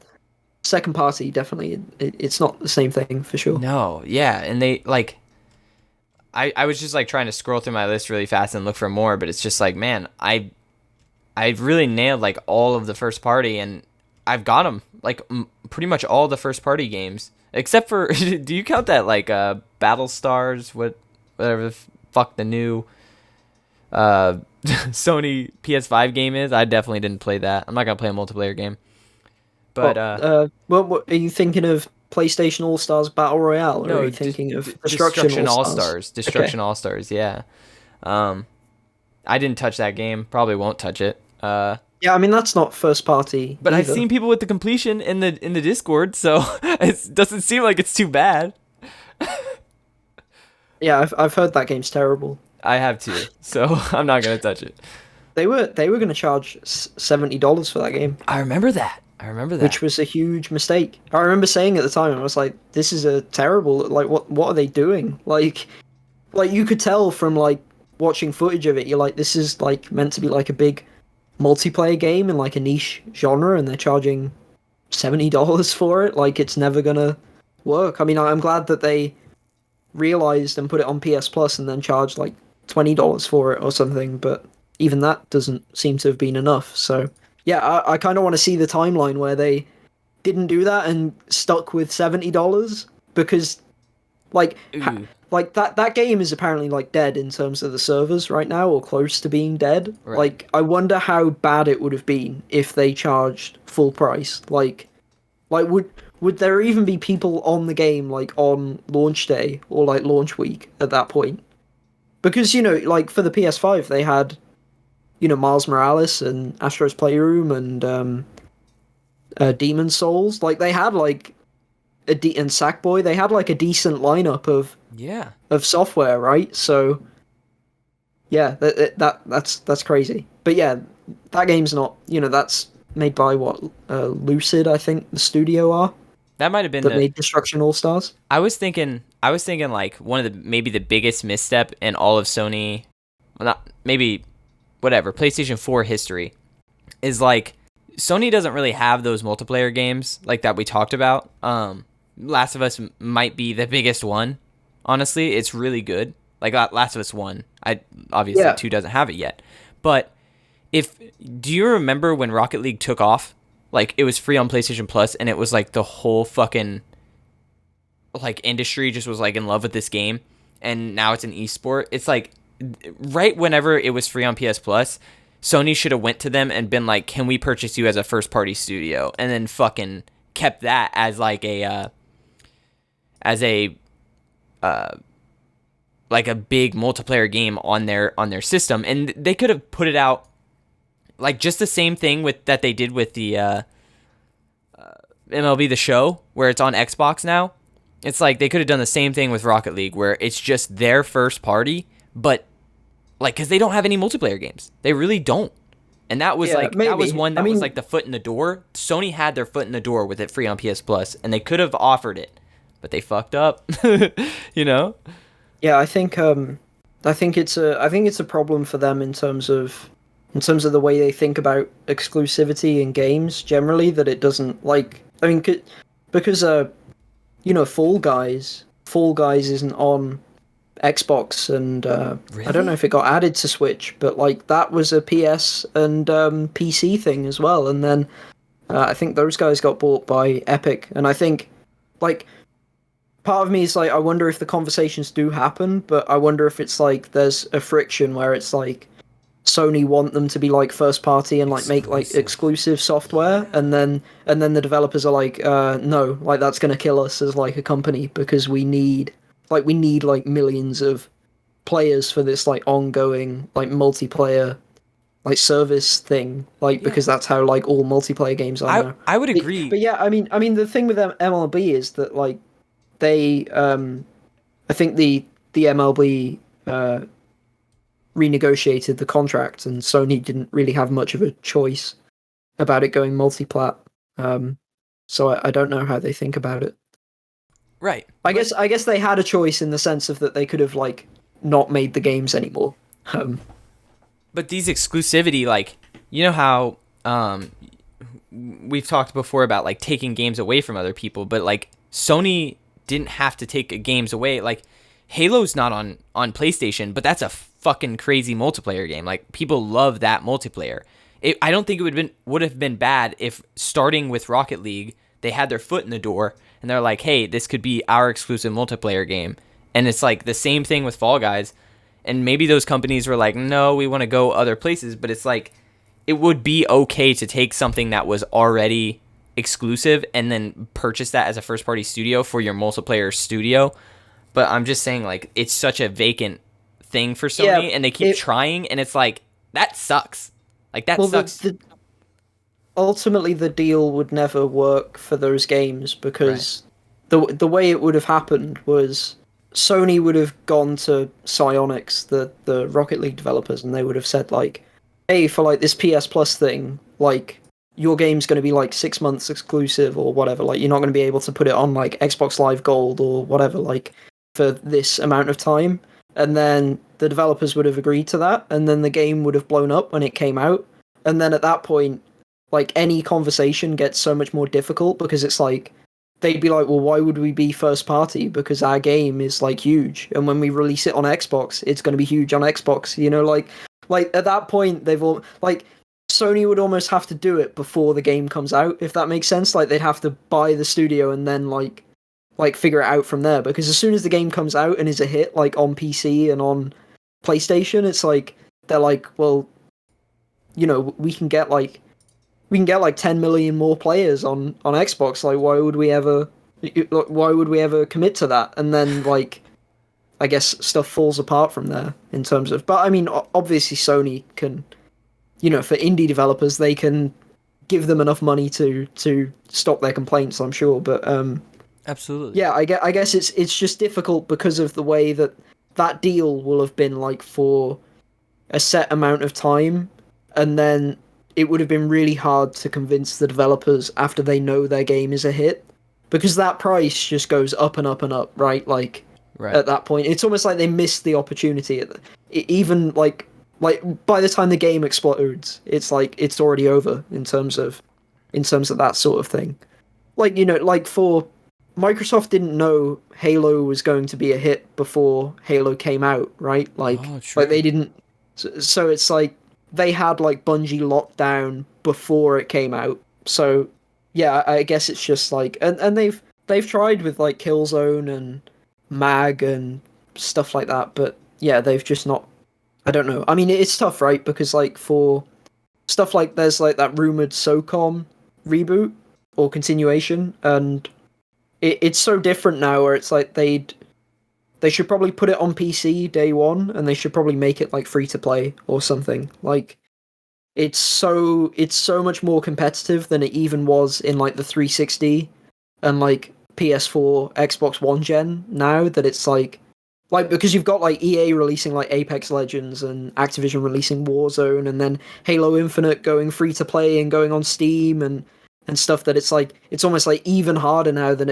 second party, definitely, it's not the same thing, for sure. No, yeah, and they, like, I was just, like, trying to scroll through my list really fast and look for more, but it's just like, man, I've really nailed, like, all of the first party, and I've got them, like, pretty much all the first party games, except for, do you count that, like, Battlestars, whatever the fuck the new Sony PS5 game is? I definitely didn't play that. I'm not gonna play a multiplayer game, but what are you thinking of? PlayStation All Stars Battle Royale, or are you thinking of Destruction All Stars? Destruction All Stars, yeah. I didn't touch that game. Probably won't touch it. Yeah, I mean, that's not first party. But either. I've seen people with the completion in the Discord, so it doesn't seem like it's too bad. Yeah, I've heard that game's terrible. I have too, so I'm not gonna touch it. They were gonna charge $70 for that game. I remember that. Which was a huge mistake. I remember saying at the time, I was like, "This is a terrible. Like, what are they doing? Like you could tell from, like, watching footage of it. You're like, this is, like, meant to be, like, a big multiplayer game in, like, a niche genre, and they're charging $70 for it. Like, it's never gonna work. I mean, I'm glad that they realized and put it on PS Plus and then charged, like, $20 for it or something. But even that doesn't seem to have been enough. So. Yeah, I kind of want to see the timeline where they didn't do that and stuck with $70 because like Ooh, like that game is apparently like dead in terms of the servers right now or close to being dead. right. Like I wonder how bad it would have been if they charged full price. Like would there even be people on the game like on launch day or like launch week at that point? Because like for the PS5 they had Miles Morales and Astro's Playroom and Demon Souls. Like they had like and Sackboy. They had like a decent lineup Yeah. of software, right? So yeah, that's crazy. But yeah, that game's not. That's made by what Lucid, I think the studio are That might have been that the made Destruction All Stars. I was thinking like one of the maybe the biggest misstep in all of Sony, well not maybe whatever, PlayStation 4 history is like Sony doesn't really have those multiplayer games like that we talked about. Last of Us might be the biggest one. Honestly, it's really good. Like Last of Us 1. I obviously Yeah. 2 doesn't have it yet. But if do you remember when Rocket League took off? Like it was free on PlayStation Plus and it was like the whole fucking like industry just was like in love with this game and now it's an esport. It's like right whenever it was free on PS Plus, Sony should have went to them and been like, "Can we purchase you as a first party studio?" and then fucking kept that as like a like a big multiplayer game on their system, and they could have put it out like just the same thing with that they did with the MLB The Show, where it's on Xbox now. It's like they could have done the same thing with Rocket League, where it's just their first party, but like because they don't have any multiplayer games, they really don't. And that was Yeah, like that was maybe. one I that was mean, like the foot in the door. Sony had their foot in the door with it free on PS Plus, and they could have offered it, but they fucked up. you know? yeah, I think it's a problem for them in terms of the way they think about exclusivity in games generally. That it doesn't like. I mean, because Fall Guys isn't on Xbox, and I don't know Really? if it got added to Switch, but like that was a PS and PC thing as well. And then I think those guys got bought by Epic, and I think like part of me is like I wonder if the conversations do happen, but I wonder if it's like there's a friction where it's like Sony want them to be like first party and like make like Exclusive. exclusive software, and then the developers are like, no, like that's gonna kill us as like a company because we need like millions of players for this like ongoing like multiplayer like service thing, like Yeah. because that's how like all multiplayer games are I now. I would But, agree. but yeah, I mean the thing with MLB is that like they I think the MLB renegotiated the contract, and Sony didn't really have much of a choice about it going multiplat. So I don't know how they think about it. Right. I guess they had a choice in the sense of that they could have like not made the games anymore. But these exclusivity, like, you know how we've talked before about like taking games away from other people, but like Sony didn't have to take games away. Like Halo's not on PlayStation, but that's a fucking crazy multiplayer game. Like people love that multiplayer. I don't think it would have been bad if starting with Rocket League, they had their foot in the door and they're like, "Hey, this could be our exclusive multiplayer game." And it's like the same thing with Fall Guys. And maybe those companies were like, "No, we want to go other places," but it's like it would be okay to take something that was already exclusive and then purchase that as a first party studio for your multiplayer studio. But I'm just saying, like, it's such a vacant thing for Sony, Yeah, and they keep trying, and it's like that sucks. Like that well, sucks. ultimately the deal would never work for those games because the way it would have happened was Sony would have gone to Psyonix, the Rocket League developers, and they would have said like, "Hey, for like this PS Plus thing, like your game's going to be like 6 months exclusive or whatever. Like you're not going to be able to put it on like Xbox Live Gold or whatever, like for this amount of time." And then the developers would have agreed to that, and then the game would have blown up when it came out. And then at that point, like any conversation gets so much more difficult because it's like they'd be like, well, why would we be first party? Because our game is like huge, and when we release it on Xbox, it's going to be huge on Xbox. Like at that point, they've all like Sony would almost have to do it before the game comes out, if that makes sense. Like they'd have to buy the studio and then like figure it out from there. Because as soon as the game comes out and is a hit, like on PC and on PlayStation, it's like they're like, well, you know, we can get like 10 million more players on Xbox. Like, why would we ever commit to that? And then like, I guess stuff falls apart from there in terms of. But I mean, obviously Sony can, you know, for indie developers, they can give them enough money to stop their complaints, I'm sure. But Absolutely. yeah, I guess it's just difficult because of the way that that deal will have been like for a set amount of time, and then it would have been really hard to convince the developers after they know their game is a hit, because that price just goes up and up and up, right? Like Right. at that point, it's almost like they missed the opportunity. Even like by the time the game explodes, it's like it's already over in terms of that sort of thing. Like, you know, like for Microsoft didn't know Halo was going to be a hit before Halo came out, right? Like Oh, true. like they didn't. So it's like they had like Bungie locked down before it came out. So yeah, I guess it's just like, and they've tried with like Killzone and Mag and stuff like that, but yeah, they've just not. I don't know. I mean, it's tough, right? Because like for stuff like there's like that rumored SOCOM reboot or continuation, and it's so different now. Where it's like they should probably put it on PC day one, and they should probably make it like free to play or something. Like it's so much more competitive than it even was in like the 360 and like PS4, Xbox One gen now, that it's like because you've got like EA releasing like Apex Legends and Activision releasing Warzone, and then Halo Infinite going free to play and going on Steam and stuff, that it's like it's almost like even harder now than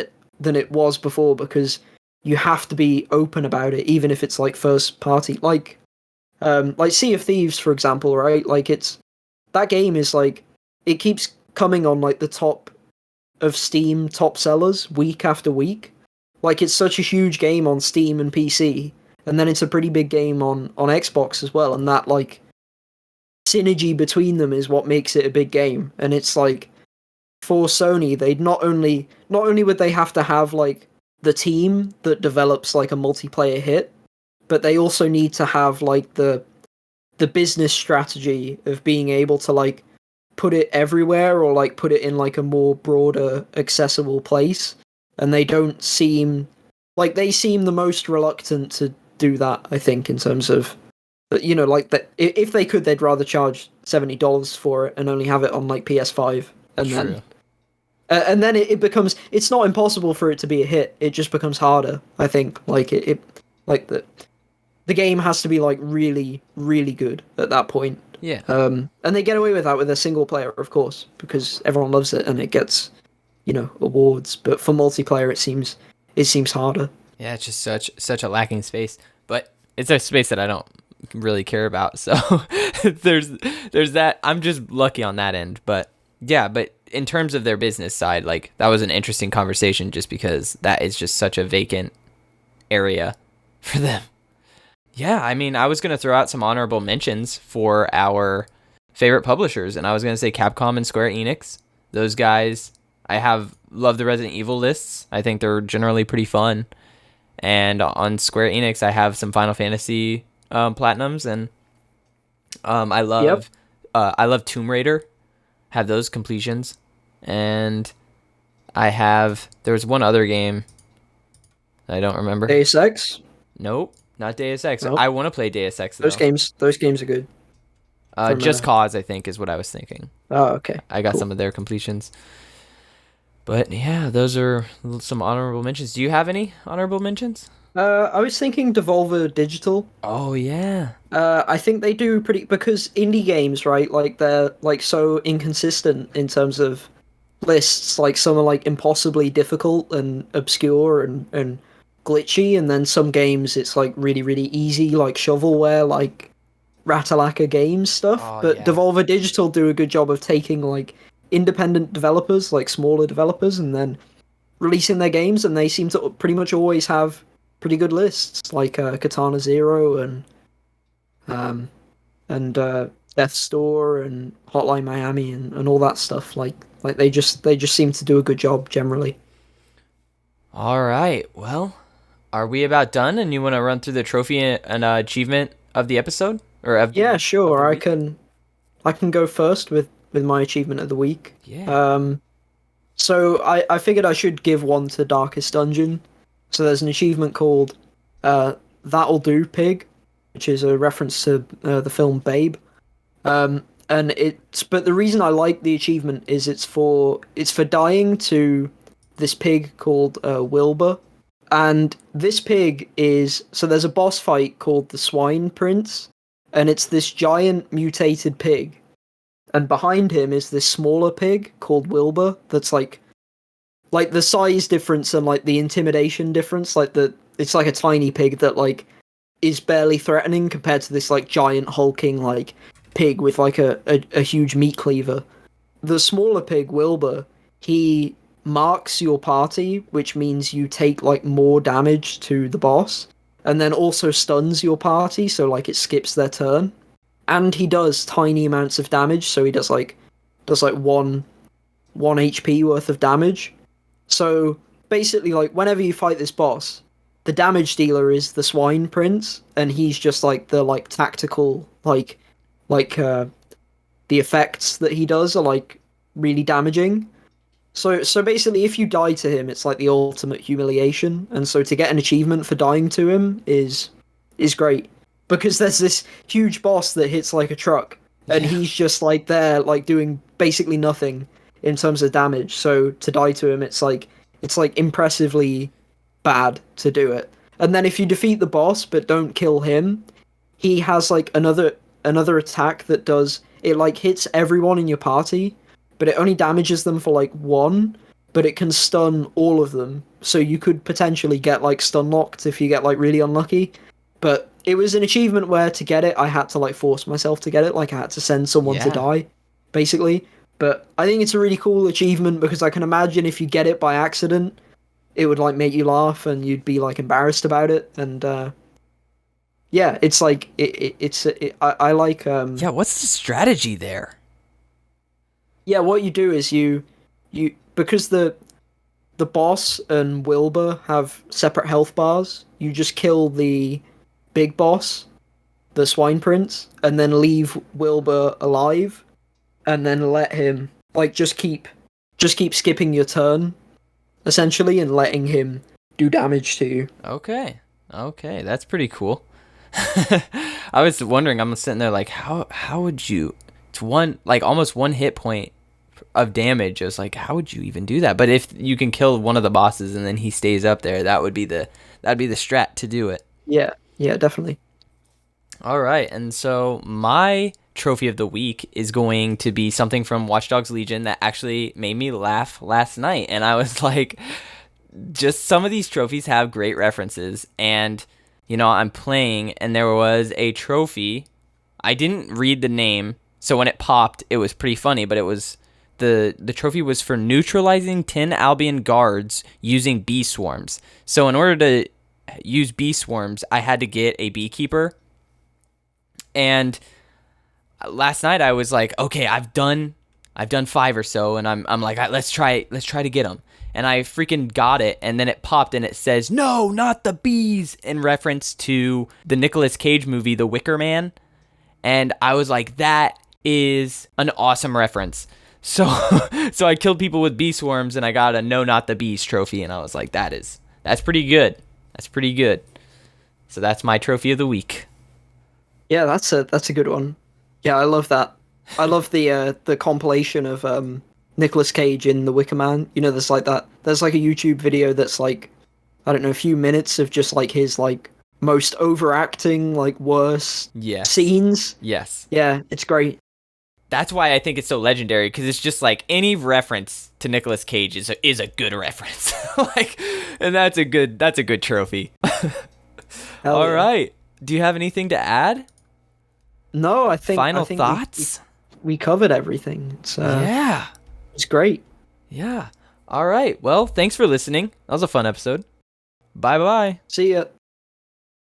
it was before, because you have to be open about it, even if it's like first party, like Sea of Thieves, for example, right? Like it's that game is like it keeps coming on like the top of Steam top sellers week after week. Like it's such a huge game on Steam and PC, and then it's a pretty big game on Xbox as well, and that like synergy between them is what makes it a big game. And it's like for Sony, they'd not only would they have to have like the team that develops like a multiplayer hit, but they also need to have like the business strategy of being able to like put it everywhere, or like put it in like a more broader accessible place. And they don't seem like they seem the most reluctant to do that, I think, in terms of, you know, like that if they could, they'd rather charge $70 for it and only have it on like PS5, and True. then it becomes, it's not impossible for it to be a hit, it just becomes harder, I think. Like it like the game has to be like really really good at that point. Yeah. And they get away with that with a single player, of course, because everyone loves it and it gets, you know, awards. But for multiplayer, it seems harder. Yeah, it's just such a lacking space, but it's a space that I don't really care about. So there's that. I'm just lucky on that end. But yeah, but in terms of their business side, like that was an interesting conversation, just because that is just such a vacant area for them. Yeah, I mean, I was gonna throw out some honorable mentions for our favorite publishers, and I was gonna say Capcom and Square Enix. Those guys, I have loved the Resident Evil lists. I think they're generally pretty fun. And on Square Enix, I have some Final Fantasy platinums, and I love Tomb Raider. Have those completions, and there was one other game I don't remember. Deus Ex. Nope, not Deus Ex. Nope. I want to play Deus Ex though. Those games are good. Just Cause, I think, is what I was thinking. Oh, okay. I got Cool. some of their completions. But yeah, those are some honorable mentions. Do you have any honorable mentions? I was thinking Devolver Digital. Oh yeah. I think they do pretty, because indie games, right? Like they're like so inconsistent in terms of lists. Like some are like impossibly difficult and obscure and glitchy, and then some games it's like really really easy, like shovelware, like Ratalaka Games stuff. Oh, But yeah. Devolver Digital do a good job of taking like independent developers, like smaller developers, and then releasing their games, and they seem to pretty much always have pretty good lists, like Katana Zero and Death's Door and Hotline Miami and all that stuff. Like they just seem to do a good job generally. All right. Well, are we about done? And you want to run through the trophy and achievement of the episode or Yeah, of the sure. week? I can go first with my achievement of the week. Yeah. So I figured I should give one to Darkest Dungeon. So there's an achievement called That'll Do Pig, which is a reference to the film Babe. And but the reason I like the achievement is it's for dying to this pig called Wilbur. And this pig is so there's a boss fight called the Swine Prince, and it's this giant mutated pig, and behind him is this smaller pig called Wilbur that's like the size difference and like the intimidation difference, it's like a tiny pig that like is barely threatening compared to this like giant hulking like pig with like a huge meat cleaver. The smaller pig, Wilbur, he marks your party, which means you take like more damage to the boss, and then also stuns your party, so like it skips their turn. And he does tiny amounts of damage, so he does like one HP worth of damage. So basically, like whenever you fight this boss, the damage dealer is the Swine Prince, and he's just like the like tactical like the effects that he does are like really damaging. So basically, if you die to him, it's like the ultimate humiliation, and so to get an achievement for dying to him is great because there's this huge boss that hits like a truck, and he's just like there like doing basically nothing in terms of damage. So to die to him, it's like impressively bad to do it. And then if you defeat the boss but don't kill him, he has like another attack that does it like hits everyone in your party, but it only damages them for like one, but it can stun all of them. So you could potentially get like stun locked if you get like really unlucky. But it was an achievement where to get it I had to like force myself to get it, like I had to send someone to die, basically. But I think it's a really cool achievement because I can imagine if you get it by accident, it would like make you laugh and you'd be like embarrassed about it. And yeah, it's like I like Yeah, what's the strategy there? yeah, what you do is you because the boss and Wilbur have separate health bars, you just kill the big boss, the Swine Prince, and then leave Wilbur alive, and then let him like just keep skipping your turn, essentially, and letting him do damage to you. Okay. Okay, that's pretty cool. I was wondering, I'm sitting there like how would you it's one like almost one hit point of damage. I was like, how would you even do that? But if you can kill one of the bosses and then he stays up there, that'd be the strat to do it. Yeah, definitely. All right, and so my trophy of the week is going to be something from Watch Dogs Legion that actually made me laugh last night. And I was like, just some of these trophies have great references. And, you know, I'm playing and there was a trophy. I didn't read the name, so when it popped, it was pretty funny, but it was the trophy was for neutralizing 10 Albion guards using bee swarms. So in order to use bee swarms, I had to get a beekeeper. And last night I was like, okay, I've done 5 or so, and I'm like, let's try to get them. And I freaking got it, and then it popped and it says, "No, not the bees," in reference to the Nicolas Cage movie The Wicker Man. And I was like, that is an awesome reference. So I killed people with bee swarms and I got a "No, not the bees" trophy, and I was like, that's pretty good. That's pretty good. So that's my trophy of the week. Yeah, that's a good one. Yeah, I love that. I love the compilation of Nicolas Cage in The Wicker Man. You know, there's like a YouTube video that's like, I don't know, a few minutes of just like his like most overacting, like worst scenes. Yes. Yeah, it's great. That's why I think it's so legendary, because it's just like any reference to Nicolas Cage is a good reference. Like, and that's a good trophy. All right. Do you have anything to add? No, I think final thoughts. We covered everything. Yeah, it's great. Yeah. All right. Well, thanks for listening. That was a fun episode. Bye bye. See ya.